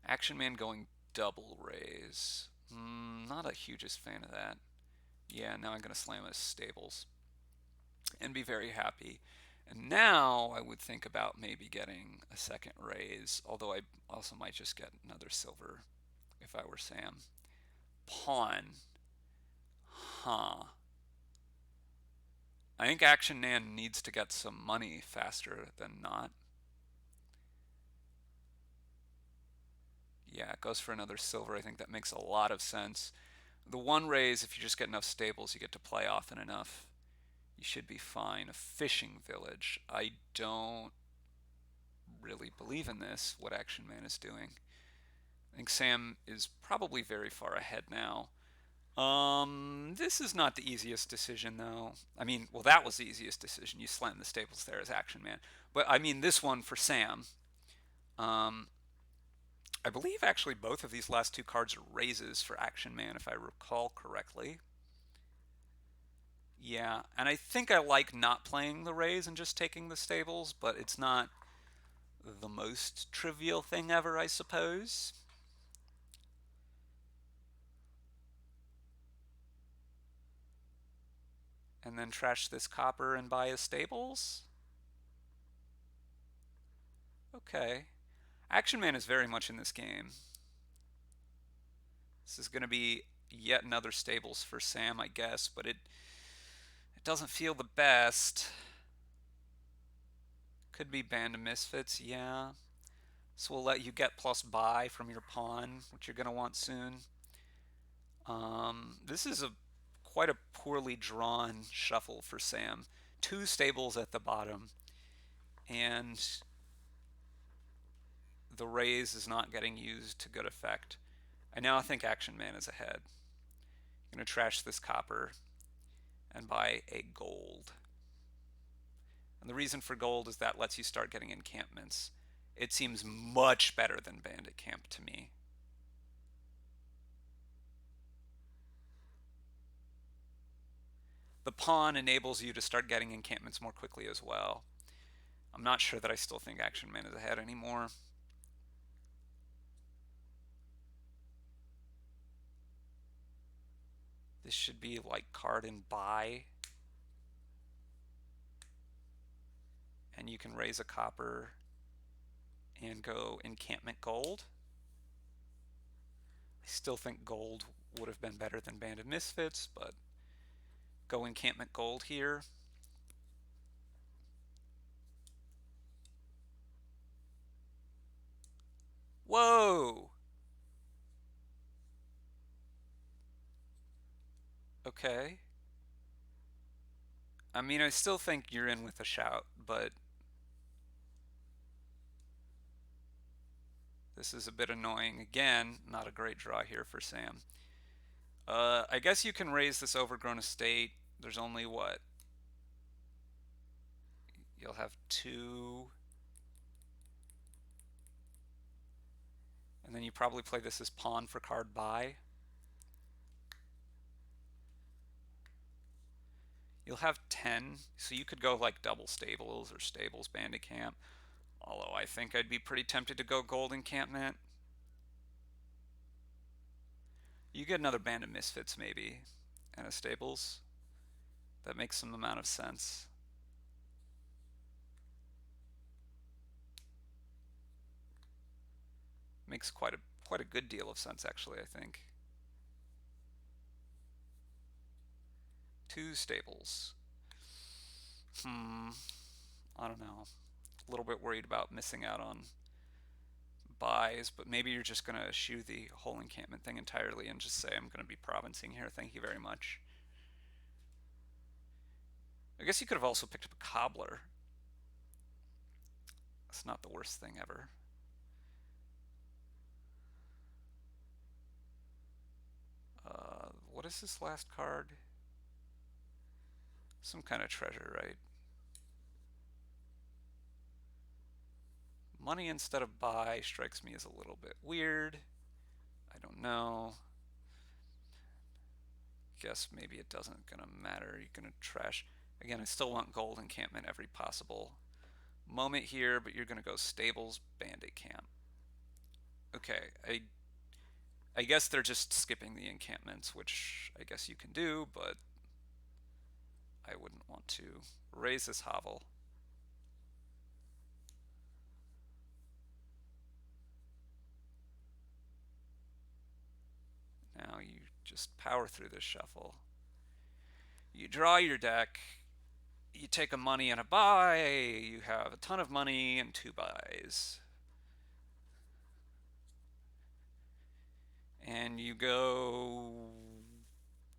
Speaker 1: Action Man going double raise. Not a hugest fan of that. Yeah, now I'm going to slam his stables and be very happy. And now I would think about maybe getting a second raise, although I also might just get another silver if I were Sam. Pawn. Huh. I think Action Man needs to get some money faster than not. Yeah, it goes for another silver. I think that makes a lot of sense. The one raise, if you just get enough stables, you get to play often enough, you should be fine. A fishing village. I don't really believe in this, what Action Man is doing. I think Sam is probably very far ahead now. This is not the easiest decision, though. I mean, well, that was the easiest decision. You slam the stables there as Action Man. But I mean, this one for Sam. Um, I believe actually both of these last two cards are raises for Action Man, if I recall correctly. Yeah, and I think I like not playing the raise and just taking the stables, but it's not the most trivial thing ever, I suppose. And then trash this copper and buy his stables? Okay. Action Man is very much in this game. This is going to be yet another stables for Sam, I guess, but it doesn't feel the best. Could be Band of Misfits, yeah. So we'll let you get plus buy from your pawn, which you're going to want soon. This is a quite a poorly drawn shuffle for Sam. Two stables at the bottom, and the raise is not getting used to good effect. I now think Action Man is ahead. I'm going to trash this copper and buy a gold. And the reason for gold is that lets you start getting encampments. It seems much better than Bandit Camp to me. The pawn enables you to start getting encampments more quickly as well. I'm not sure that I still think Action Man is ahead anymore. This should be like card and buy. And you can raise a copper and go encampment gold. I still think gold would have been better than Band of Misfits, but go encampment gold here. Whoa! Okay. I mean, I still think you're in with a shout, but this is a bit annoying. Again, not a great draw here for Sam. I guess you can raise this overgrown estate. There's only what? You'll have two. And then you probably play this as pawn for card buy. You'll have 10, so you could go like double stables or stables bandit camp. Although I think I'd be pretty tempted to go gold encampment. You get another band of misfits maybe, and a stables. That makes some amount of sense. Makes quite a good deal of sense actually, I think. Two stables. I don't know. A little bit worried about missing out on buys, but maybe you're just gonna eschew the whole encampment thing entirely and just say I'm gonna be provincing here. Thank you very much. I guess you could have also picked up a cobbler. That's not the worst thing ever. What is this last card? Some kind of treasure, right? Money instead of buy strikes me as a little bit weird. I don't know. Guess maybe it doesn't gonna matter. You're gonna trash. Again, I still want gold encampment every possible moment here, but you're gonna go stables bandit camp. Okay, I guess they're just skipping the encampments, which I guess you can do, but I wouldn't want to raise this hovel. Now you just power through this shuffle. You draw your deck, you take a money and a buy, you have a ton of money and two buys. And you go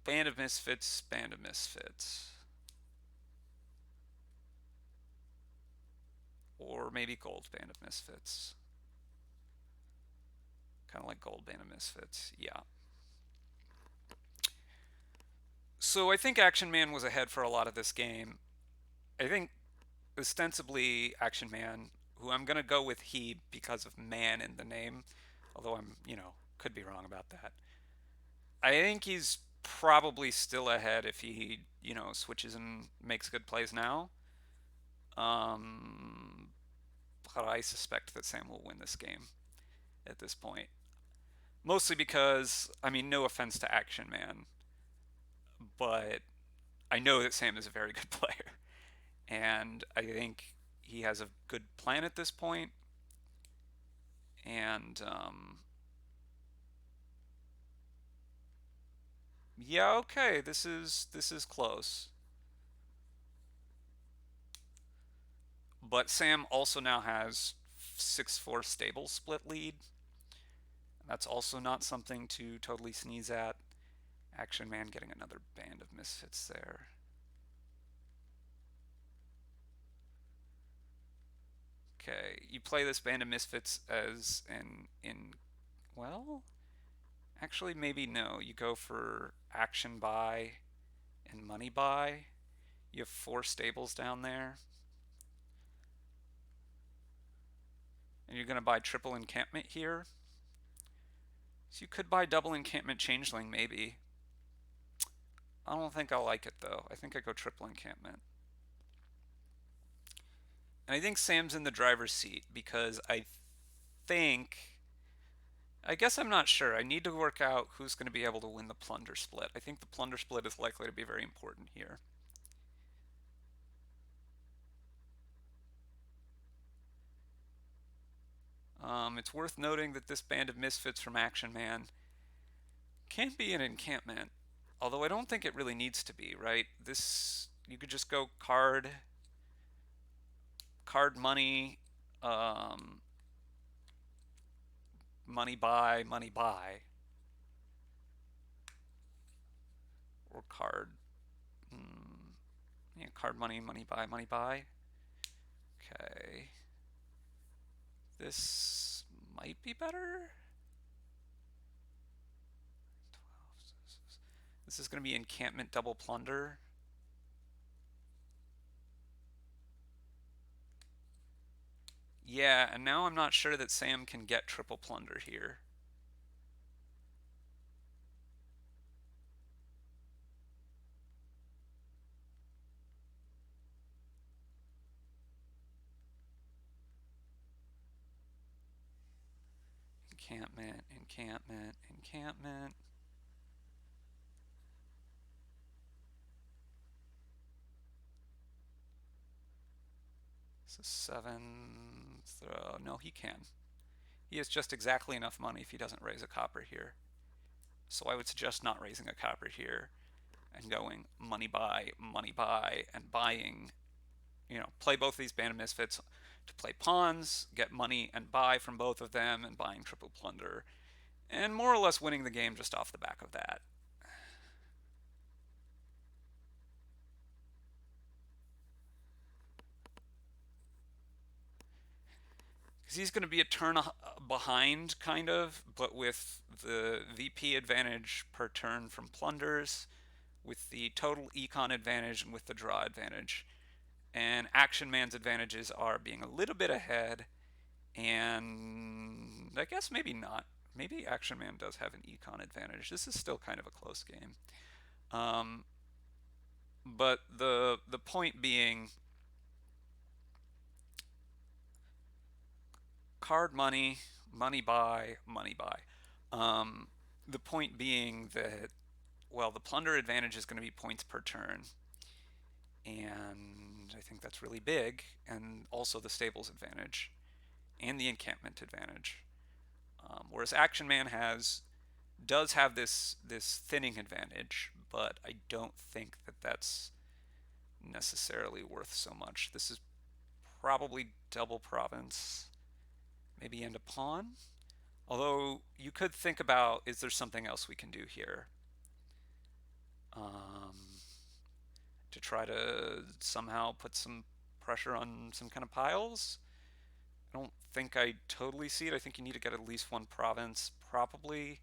Speaker 1: Band of Misfits, Band of Misfits. Or maybe Gold Band of Misfits. Kind of like Gold Band of Misfits, yeah. So I think Action Man was ahead for a lot of this game. I think ostensibly Action Man who I'm gonna go with he because of man in the name, although could be wrong about that. I think he's probably still ahead if he, switches and makes good plays now. Um, but I suspect that Sam will win this game at this point. Mostly because, I mean, no offense to Action Man, but I know that Sam is a very good player. And I think he has a good plan at this point. And yeah, okay, this is close. But Sam also now has 6-4 stable split lead. That's also not something to totally sneeze at. Action Man getting another band of misfits there. Okay, you play this band of misfits as well, actually maybe no. You go for action buy and money buy. You have 4 stables down there. And you're going to buy triple encampment here. So you could buy double encampment changeling maybe. I don't think I like it though. I think I go triple encampment. And I think Sam's in the driver's seat because think I guess I'm not sure. I need to work out who's going to be able to win the plunder split. I think the plunder split is likely to be very important here. It's worth noting that this band of misfits from Action Man can be an encampment, although I don't think it really needs to be, right? This you could just go card money, um, money buy, or card, mm, yeah, card money, money buy. Okay, this might be better. This is going to be encampment double plunder. Yeah, and now I'm not sure that Sam can get triple plunder here. Encampment, encampment, encampment. So 7 throw. No, he can. He has just exactly enough money if he doesn't raise a copper here. So I would suggest not raising a copper here and going money buy, and buying. Play both of these band of misfits to play pawns, get money and buy from both of them, and buying triple plunder, and more or less winning the game just off the back of that. Because he's going to be a turn behind, kind of, but with the VP advantage per turn from plunders, with the total econ advantage, and with the draw advantage. And Action Man's advantages are being a little bit ahead, and I guess maybe not. Maybe Action Man does have an econ advantage. This is still kind of a close game. Um, but the point being, card money, money buy, money buy. Um, the point being that, well, the plunder advantage is going to be points per turn, and I think that's really big, and also the stables advantage and the encampment advantage. Whereas Action Man does have this thinning advantage, but I don't think that that's necessarily worth so much. This is probably double province, maybe end a pawn. Although you could think about, is there something else we can do here um, to try to somehow put some pressure on some kind of piles? I don't think I totally see it. I think you need to get at least one province, probably.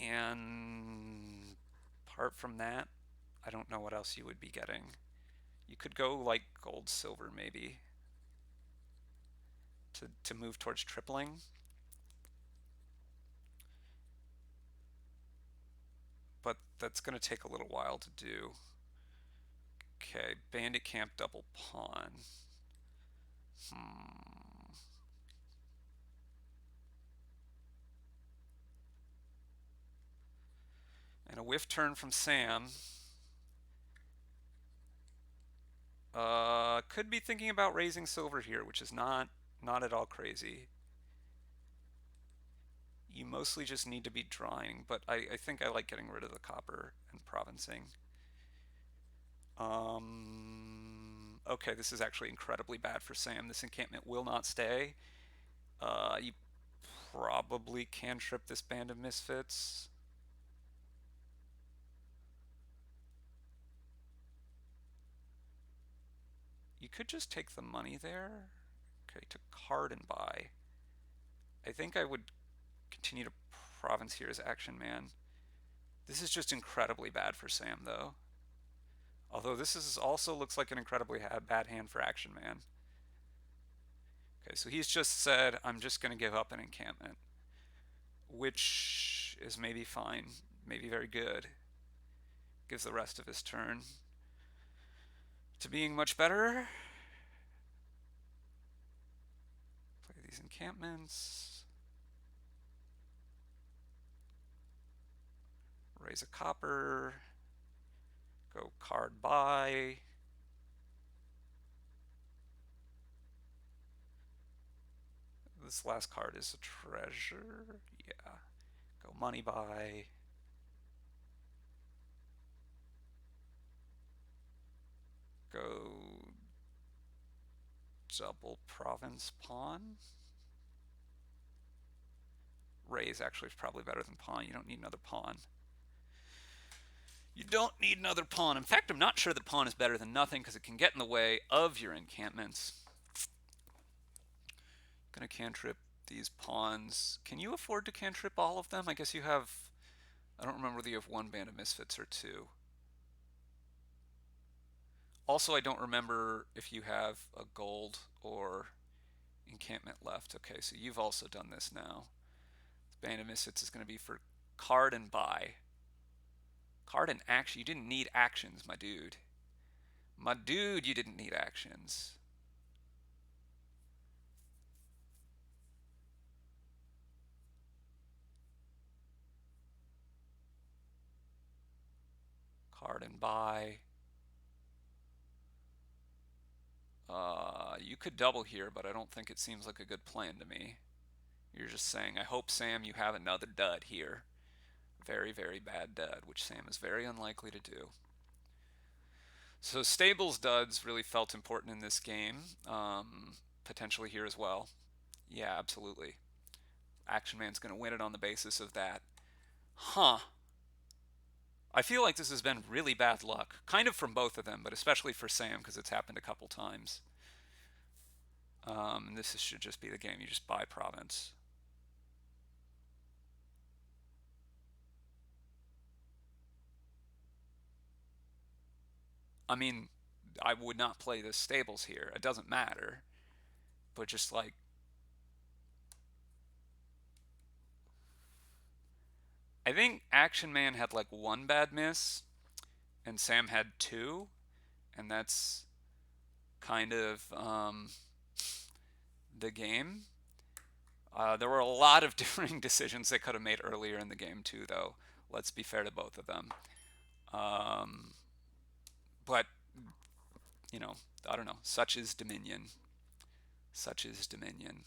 Speaker 1: And apart from that, I don't know what else you would be getting. You could go like gold, silver, maybe. to move towards tripling. But that's going to take a little while to do. Okay, bandit camp double pawn. Hmm. And a whiff turn from Sam. Could be thinking about raising silver here, which is not at all crazy. You mostly just need to be drawing, but I think I like getting rid of the copper and provincing. Okay, this is actually incredibly bad for Sam. This encampment will not stay. You probably can trip this band of misfits. You could just take the money there. Okay, to card and buy. I think I would continue to province here as action man. This is just incredibly bad for Sam, though. Although this is also looks like an incredibly bad hand for action man. Okay, so he's just said, I'm just going to give up an encampment, which is maybe fine, maybe very good. Gives the rest of his turn to being much better. Play these encampments. Raise a copper. Go card buy. This last card is a treasure. Yeah. Go money buy. Go double province pawn. Raise actually is probably better than pawn. You don't need another pawn. You don't need another pawn. In fact, I'm not sure that pawn is better than nothing because it can get in the way of your encampments. Gonna cantrip these pawns. Can you afford to cantrip all of them? I guess you have. I don't remember whether you have one band of misfits or two. Also, I don't remember if you have a gold or encampment left. Okay, so you've also done this now. Band of misfits is going to be for card and buy. Card and action. You didn't need actions, my dude. My dude, you didn't need actions. Card and buy. You could double here, but I don't think it seems like a good plan to me. You're just saying, I hope, Sam, you have another dud here. Very, very bad dud, which Sam is very unlikely to do. So stables duds really felt important in this game. Potentially here as well. Yeah, absolutely. Action Man's going to win it on the basis of that. Huh. I feel like this has been really bad luck. Kind of from both of them, but especially for Sam because it's happened a couple times. This should just be the game. You just buy province. I mean, I would not play the stables here. It doesn't matter. But just like, I think Action Man had like one bad miss, and Sam had two, and that's kind of the game. There were a lot of differing decisions they could have made earlier in the game too, though. Let's be fair to both of them. Um, but you know, I don't know. Such is Dominion. Such is Dominion.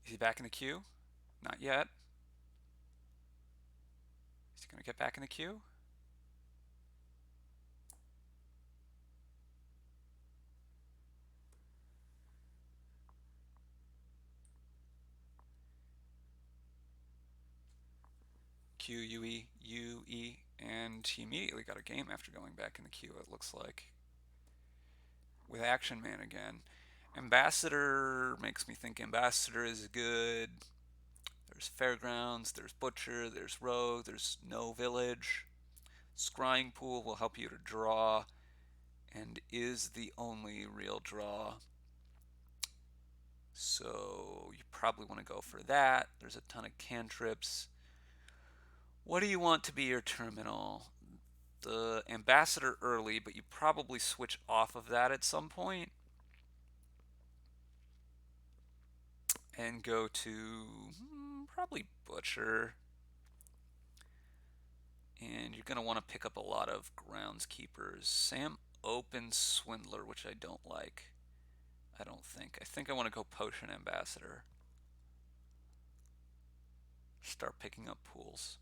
Speaker 1: Is he back in the queue? Not yet. Is he going to get back in the queue? Q, U, E, U, E, and he immediately got a game after going back in the queue, it looks like. With Action Man again. Ambassador makes me think Ambassador is good. There's Fairgrounds, there's Butcher, there's Rogue, there's No Village. Scrying Pool will help you to draw and is the only real draw. So you probably want to go for that. There's a ton of cantrips. What do you want to be your terminal? The Ambassador early, but you probably switch off of that at some point and go to probably Butcher. And you're going to want to pick up a lot of groundskeepers. Sam opens Swindler, which I don't like. I don't think. I think I want to go Potion Ambassador. Start picking up pools.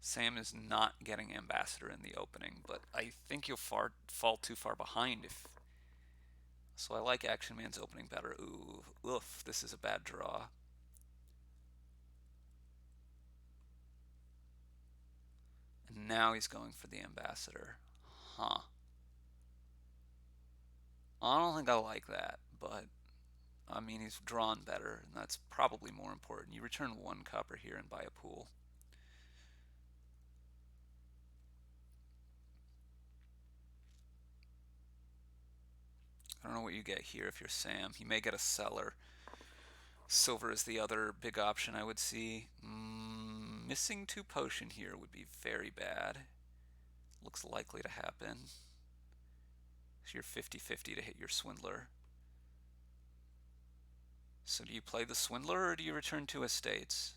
Speaker 1: Sam is not getting Ambassador in the opening, but I think you'll fall too far behind if. So I like Action Man's opening better. Ooh, oof, this is a bad draw. And now he's going for the Ambassador. Huh. I don't think I like that, but I mean, he's drawn better, and that's probably more important. You return 1 copper here and buy a pool. I don't know what you get here if you're Sam. You may get a Cellar. Silver is the other big option I would see. Missing 2 potion here would be very bad. Looks likely to happen. So you're 50-50 to hit your Swindler. So do you play the Swindler or do you return to Estates?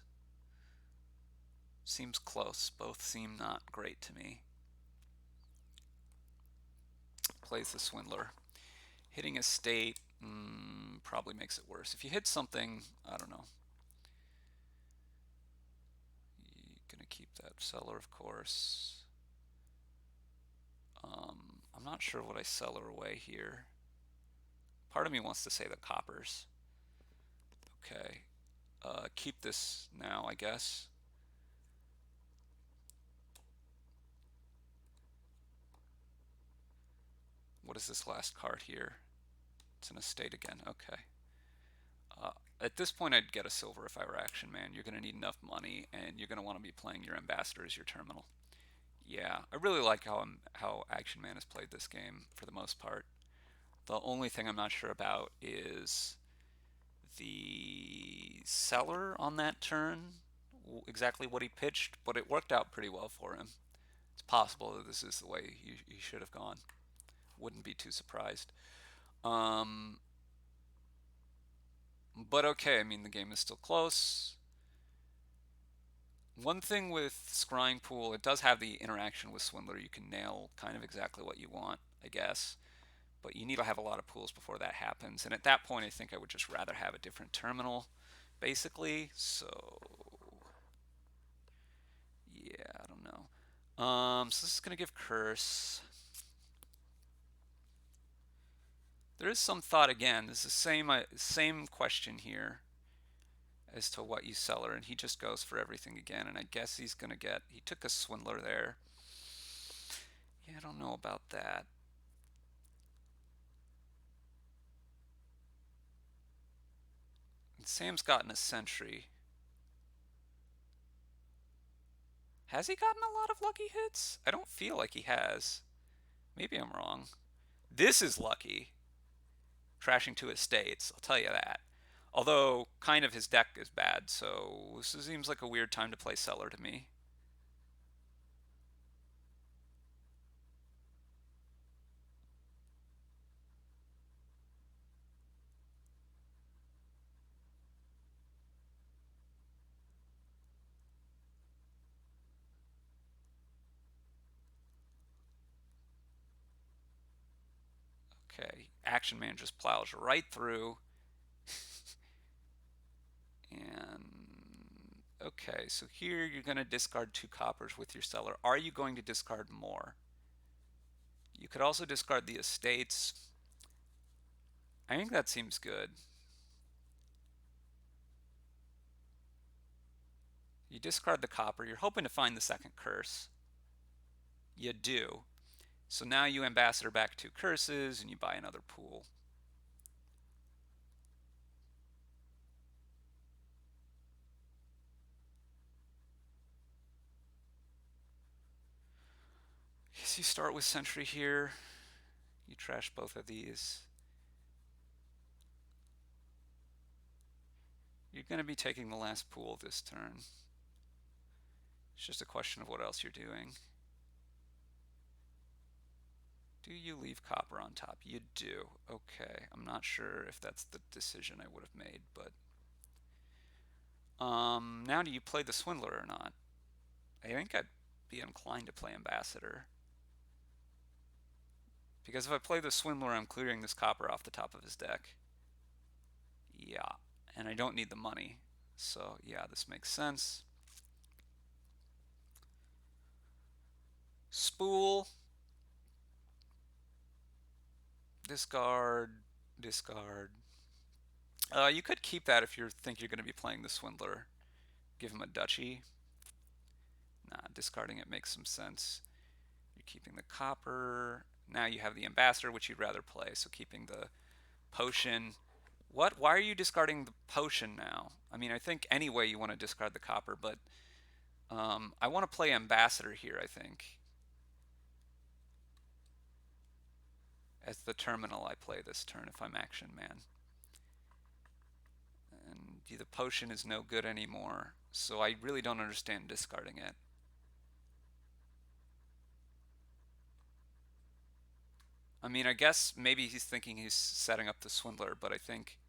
Speaker 1: Seems close. Both seem not great to me. Plays the Swindler. Hitting Estate probably makes it worse. If you hit something, I don't know. You're gonna keep that Cellar, of course. I'm not sure what I Cellar away here. Part of me wants to say the coppers. Okay. Keep this now, I guess. What is this last card here? It's an Estate again. Okay. At this point, I'd get a Silver if I were Action Man. You're going to need enough money, and you're going to want to be playing your Ambassador as your terminal. Yeah, I really like how Action Man has played this game for the most part. The only thing I'm not sure about is the Cellar on that turn, exactly what he pitched, but it worked out pretty well for him. It's possible that this is the way he should have gone. Wouldn't be too surprised. But okay, I mean, the game is still close. One thing with Scrying Pool, it does have the interaction with Swindler. You can nail kind of exactly what you want, I guess. But you need to have a lot of pools before that happens. And at that point, I think I would just rather have a different terminal, basically. So, yeah, I don't know. So this is going to give Curse. There is some thought again. This is the same question here as to what you Cellar, and he just goes for everything again. And I guess he's going to get. He took a Swindler there. Yeah, I don't know about that. And Sam's gotten a Sentry. Has he gotten a lot of lucky hits? I don't feel like he has. Maybe I'm wrong. This is lucky. Crashing to Estates, I'll tell you that. Although, kind of his deck is bad, so this seems like a weird time to play Cellar to me. Okay, Action Man just plows right through. And okay, so here you're going to discard 2 coppers with your Cellar. Are you going to discard more? You could also discard the Estates. I think that seems good. You discard the copper. You're hoping to find the second curse. You do. So now you Ambassador back 2 curses and you buy another pool. So you start with Sentry here. You trash both of these. You're going to be taking the last pool this turn. It's just a question of what else you're doing. Do you leave copper on top? You do. Okay, I'm not sure if that's the decision I would have made, but now do you play the Swindler or not? I think I'd be inclined to play Ambassador. Because if I play the Swindler, I'm clearing this copper off the top of his deck. Yeah, and I don't need the money. So yeah, this makes sense. Spool. Discard. Discard. You could keep that if you think you're going to be playing the Swindler. Give him a duchy. Nah, discarding it makes some sense. You're keeping the copper. Now you have the Ambassador, which you'd rather play, so keeping the potion. What? Why are you discarding the potion now? I mean, I think anyway you want to discard the copper, but I want to play Ambassador here, I think. As the terminal I play this turn if I'm Action Man. And the potion is no good anymore, so I really don't understand discarding it. I mean, I guess maybe he's thinking he's setting up the Swindler, but I think...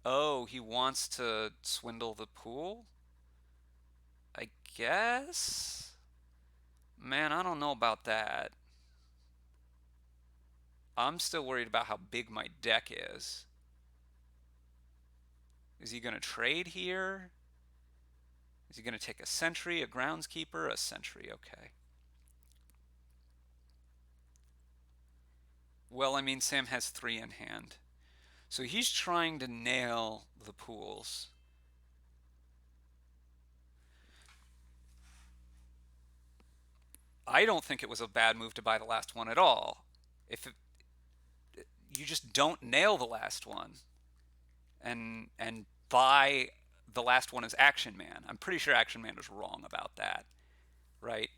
Speaker 1: Oh, he wants to swindle the pool? I guess? Man, I don't know about that. I'm still worried about how big my deck is. Is he going to trade here? Is he going to take a sentry, a groundskeeper, a sentry? Okay. Well, I mean, Sam has 3 in hand. So he's trying to nail the pools. I don't think it was a bad move to buy the last one at all. If it, you just don't nail the last one and buy the last one as Action Man. I'm pretty sure Action Man was wrong about that, right?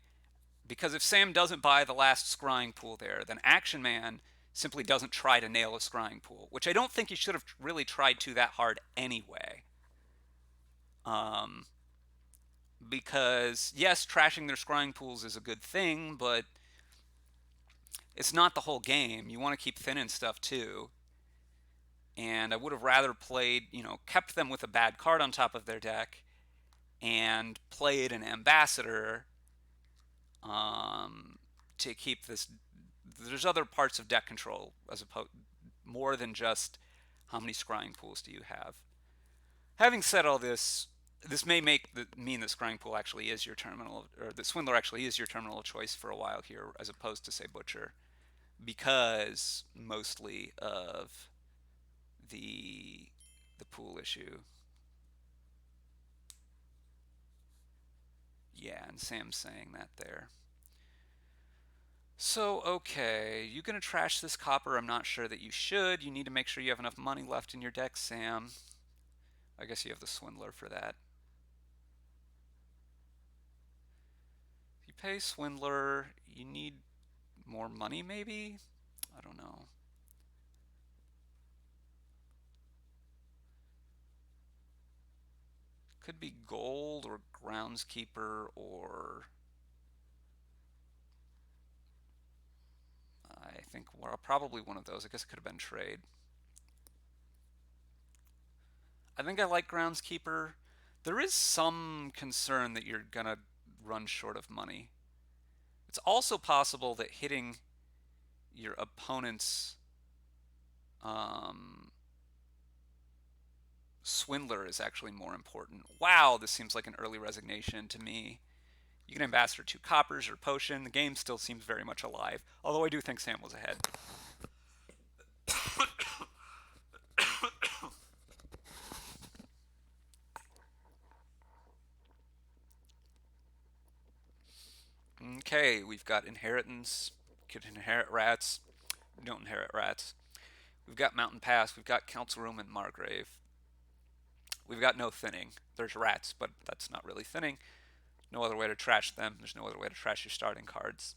Speaker 1: Because if Sam doesn't buy the last scrying pool there, then Action Man simply doesn't try to nail a scrying pool, which I don't think he should have really tried to that hard anyway. Because yes, trashing their scrying pools is a good thing, but it's not the whole game. You want to keep thin and stuff too. And I would have rather played, kept them with a bad card on top of their deck and played an Ambassador to keep this. There's other parts of deck control as opposed more than just how many scrying pools do you have. Having said all this, this may mean that scrying pool actually is your terminal, or that Swindler actually is your terminal of choice for a while here, as opposed to say Butcher, because mostly of the pool issue. Yeah, and Sam's saying that there. So, okay, you gonna trash this copper? I'm not sure that you should. You need to make sure you have enough money left in your deck, Sam. I guess you have the Swindler for that. If you pay Swindler, you need more money maybe? I don't know. Could be gold or groundskeeper or... I think probably one of those. I guess it could have been trade. I think I like groundskeeper. There is some concern that you're gonna run short of money. It's also possible that hitting your opponent's Swindler is actually more important. Wow, this seems like an early resignation to me. You can Ambassador 2 coppers or potion. The game still seems very much alive, although I do think Sam was ahead. Okay, we've got inheritance. Could inherit rats. We don't inherit rats. We've got Mountain Pass. We've got Council Room and Margrave. We've got no thinning. There's rats, but that's not really thinning. No other way to trash them. There's no other way to trash your starting cards.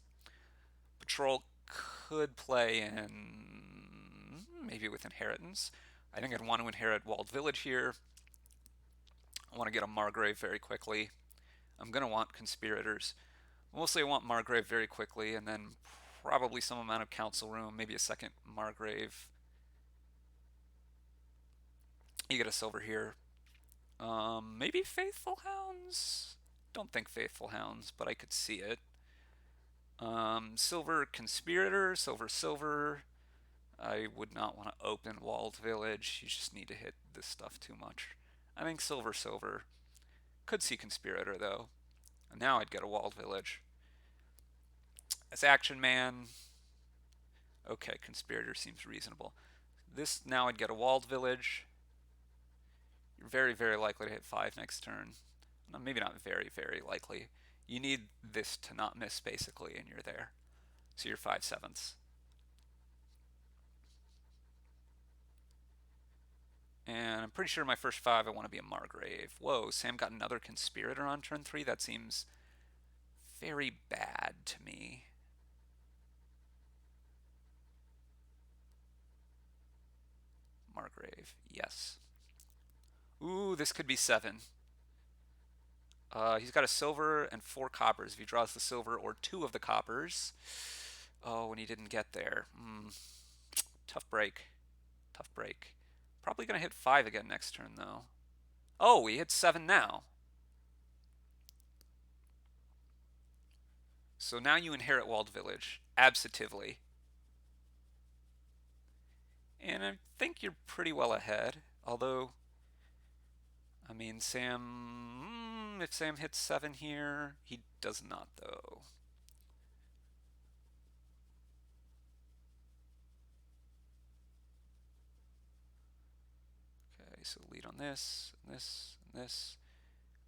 Speaker 1: Patrol could play in maybe with Inheritance. I think I'd want to inherit Walled Village here. I want to get a Margrave very quickly. I'm going to want Conspirators. Mostly I want Margrave very quickly, and then probably some amount of Council Room, maybe a second Margrave. You get a silver here. Maybe Faithful Hounds? Don't think Faithful Hounds, but I could see it. Silver Conspirator, silver, silver. I would not want to open Walled Village. You just need to hit this stuff too much. I think silver, silver. Could see Conspirator though. And now I'd get a Walled Village. As Action Man, okay, Conspirator seems reasonable. This now I'd get a Walled Village. You're very, very likely to hit 5 next turn. No, maybe not very, very likely. You need this to not miss basically, and you're there. So you're 5/7. And I'm pretty sure my first 5 I want to be a Margrave. Whoa, Sam got another Conspirator on turn 3? That seems very bad to me. Margrave, yes. Ooh, this could be 7. He's got a silver and 4 coppers. If he draws the silver or 2 of the coppers. Oh, and he didn't get there. Tough break. Tough break. Probably going to hit 5 again next turn, though. Oh, he hit 7 now. So now you inherit Walled Village, absentatively. And I think you're pretty well ahead. Although, I mean, Sam... if Sam hits 7 here, he does not, though. Okay, so lead on this, and this, and this.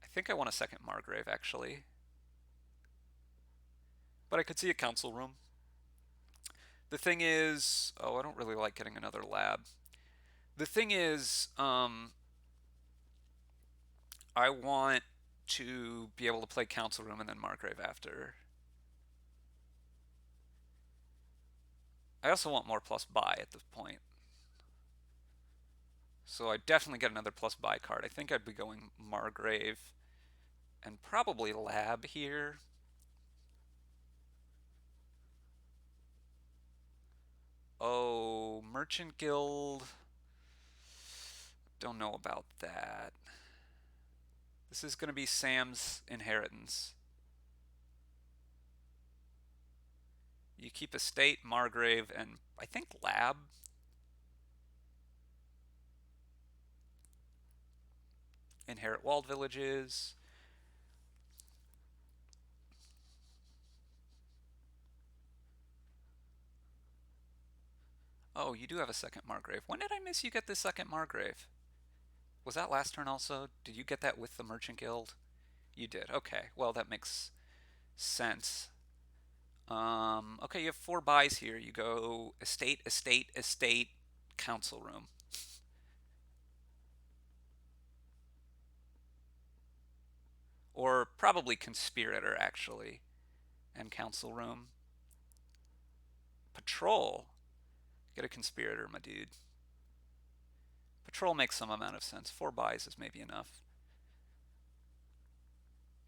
Speaker 1: I think I want a second Margrave, actually. But I could see a Council Room. The thing is... oh, I don't really like getting another lab. The thing is, I want to be able to play Council Room and then Margrave after. I also want more plus buy at this point. So I definitely get another plus buy card. I think I'd be going Margrave and probably Lab here. Oh, Merchant Guild. Don't know about that. This is going to be Sam's Inheritance. You keep Estate, Margrave, and I think Lab. Inherit Walled Villages. Oh, you do have a second Margrave. When did I miss you get this second Margrave? Was that last turn also? Did you get that with the Merchant Guild? You did. Okay, well that makes sense. Okay, you have 4 buys here. You go Estate, Estate, Estate, Council Room. Or probably Conspirator, actually, and Council Room. Patrol. Get a Conspirator, my dude. Patrol makes some amount of sense. 4 buys is maybe enough.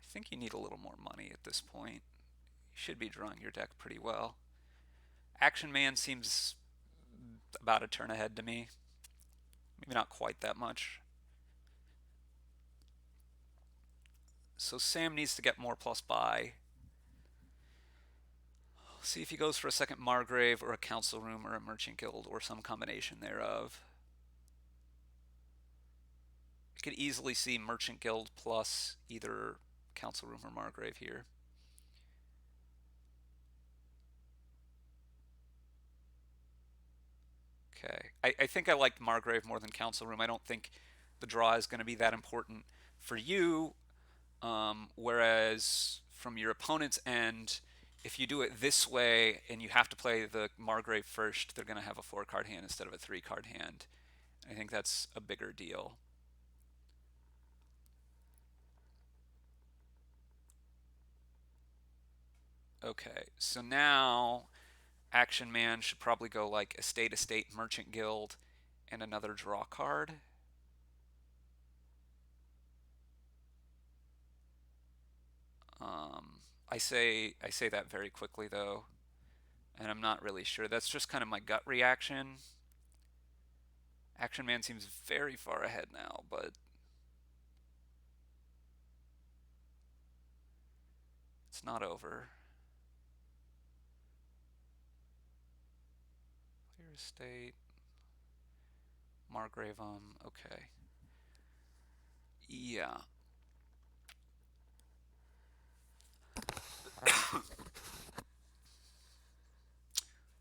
Speaker 1: I think you need a little more money at this point. You should be drawing your deck pretty well. Action Man seems about a turn ahead to me. Maybe not quite that much. So Sam needs to get more plus buy. See if he goes for a second Margrave or a Council Room or a Merchant Guild or some combination thereof. You could easily see Merchant Guild plus either Council Room or Margrave here. Okay. I think I liked Margrave more than Council Room. I don't think the draw is going to be that important for you. Whereas from your opponent's end, if you do it this way and you have to play the Margrave first, they're going to have a 4-card hand instead of a 3-card hand. I think that's a bigger deal. Okay, so now Action Man should probably go like Estate, Merchant Guild, and another draw card. I say that very quickly though, and I'm not really sure. That's just kind of my gut reaction. Action Man seems very far ahead now, but it's not over. Clear Estate, Margrave, okay. Yeah.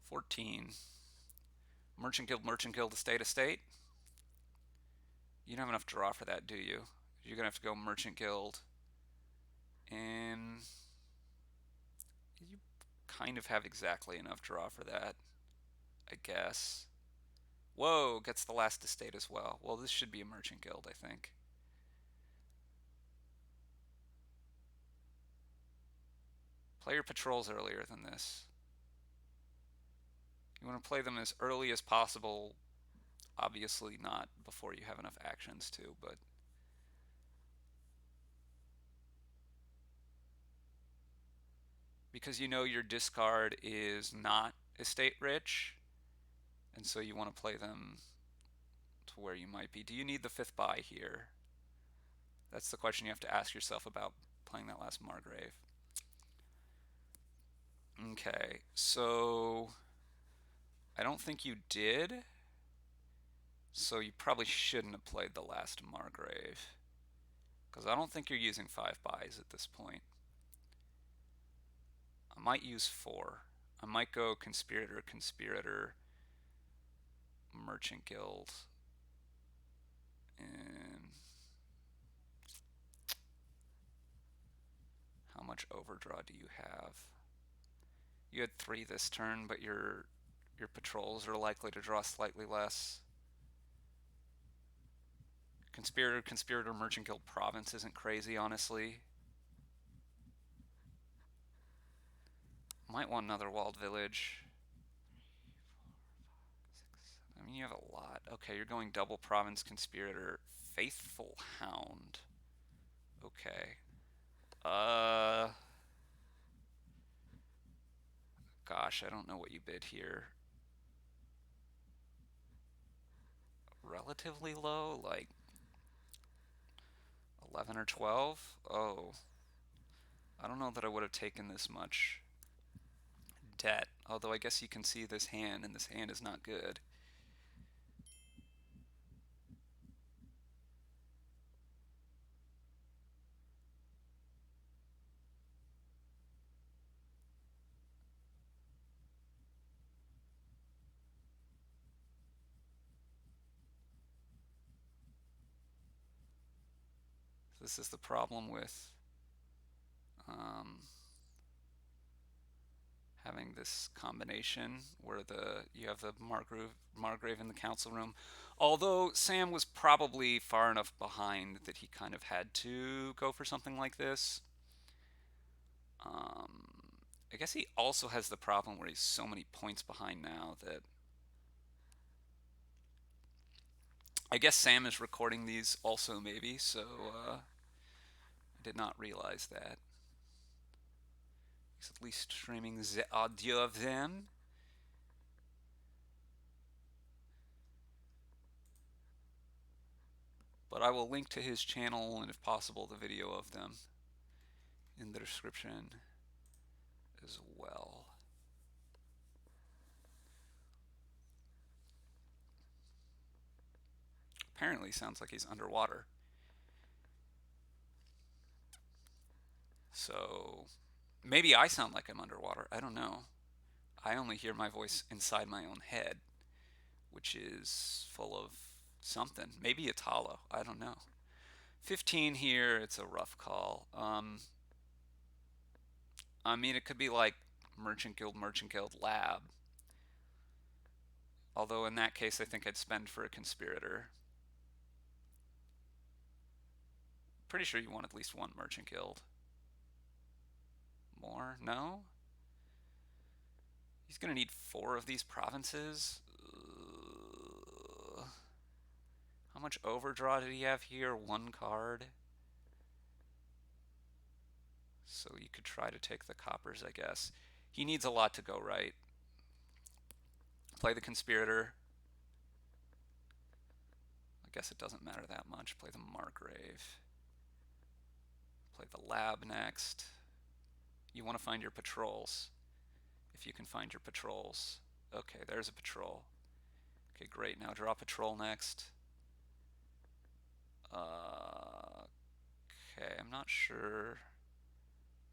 Speaker 1: 14. Merchant Guild, Estate. You don't have enough draw for that, do you? You're gonna have to go Merchant Guild, and you kind of have exactly enough draw for that, I guess. Whoa, gets the last estate as well. Well, this should be a Merchant Guild, I think. Play your patrols earlier than this. You want to play them as early as possible. Obviously not before you have enough actions to, but because you know your discard is not estate rich, and so you want to play them to where you might be. Do you need the fifth buy here? That's the question you have to ask yourself about playing that last Margrave. Okay, so I don't think you did, so you probably shouldn't have played the last Margrave, because I don't think you're using 5 buys at this point. I might use 4. I might go Conspirator, Merchant Guild, and how much overdraw do you have? You had 3 this turn, but your patrols are likely to draw slightly less. Conspirator, Merchant Guild Province isn't crazy, honestly. Might want another walled village. I mean, you have a lot. Okay, you're going double Province Conspirator, Faithful Hound. Okay. Gosh, I don't know what you bid here. Relatively low, like 11 or 12? Oh, I don't know that I would have taken this much debt. Although I guess you can see this hand, and this hand is not good. This is the problem with um, having this combination where you have the Margrave in the council room. Although Sam was probably far enough behind that he kind of had to go for something like this. Um, I guess he also has the problem where he's so many points behind now that I guess Sam is recording these also maybe, so I did not realize that. He's at least streaming the audio of them. But I will link to his channel and if possible the video of them in the description as well. Apparently sounds like he's underwater. So maybe I sound like I'm underwater. I don't know. I only hear my voice inside my own head, which is full of something. Maybe it's hollow. I don't know. 15 here, it's a rough call. I mean, it could be like Merchant Guild Lab. Although in that case, I think I'd spend for a Conspirator. Pretty sure you want at least one Merchant Guild. More? No? He's going to need 4 of these provinces. How much overdraw did he have here? 1 card. So you could try to take the coppers, I guess. He needs a lot to go right. Play the conspirator. I guess it doesn't matter that much. Play the Margrave. Play the lab next. You want to find your patrols. If you can find your patrols. Okay, there's a patrol. Okay, great. Now draw patrol next. Okay, I'm not sure.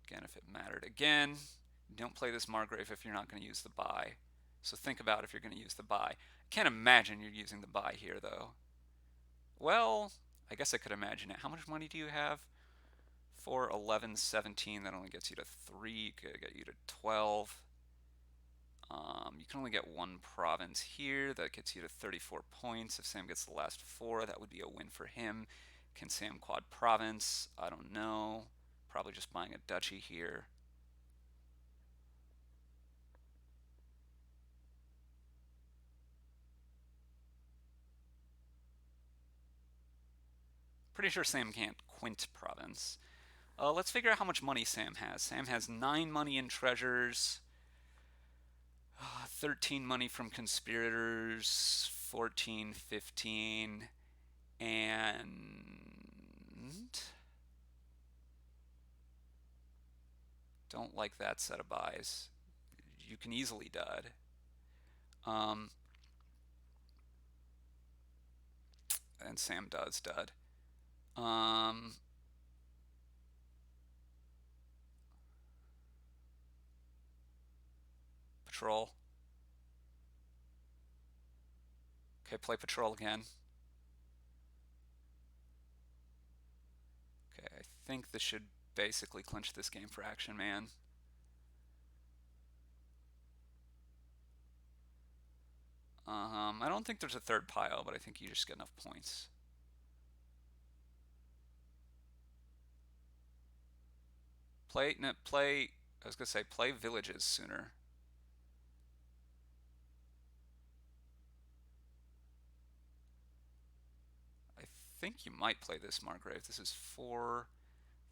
Speaker 1: Again, if it mattered. Again, don't play this Margrave if you're not going to use the buy. So think about if you're going to use the buy. I can't imagine you're using the buy here, though. Well, I guess I could imagine it. How much money do you have? 4, 11, 17. That only gets you to 3. Could get you to 12. You can only get 1 province here. That gets you to 34 points. If Sam gets the last 4, that would be a win for him. Can Sam quad province? I don't know. Probably just buying a duchy here. Pretty sure Sam can't quint province. Let's figure out how much money Sam has. Sam has 9 money in treasures, 13 money from conspirators, 14, 15, and don't like that set of buys. You can easily dud. And Sam does dud. Patrol. Okay, play patrol again. Okay, I think this should basically clinch this game for Action Man. I don't think there's a third pile, but I think you just get enough points. Play, no, play, I was gonna say, play villages sooner. I think you might play this Margrave. This is 4,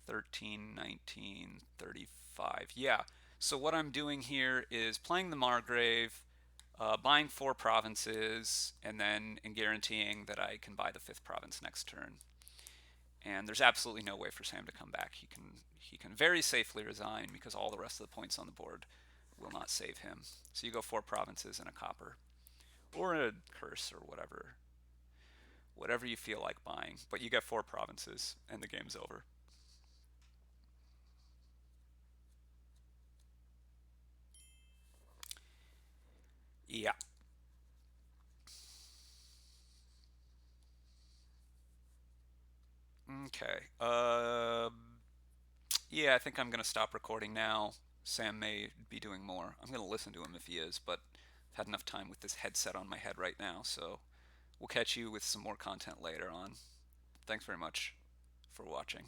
Speaker 1: 13, 19, 35. Yeah, so what I'm doing here is playing the Margrave, buying 4 provinces, and then guaranteeing that I can buy the 5th province next turn. And there's absolutely no way for Sam to come back. He can very safely resign because all the rest of the points on the board will not save him. So you go 4 provinces and a copper, or a curse, or whatever you feel like buying. But you get 4 provinces, and the game's over. Yeah. Okay. Yeah, I think I'm gonna stop recording now. Sam may be doing more. I'm gonna listen to him if he is, but I've had enough time with this headset on my head right now, so we'll catch you with some more content later on. Thanks very much for watching.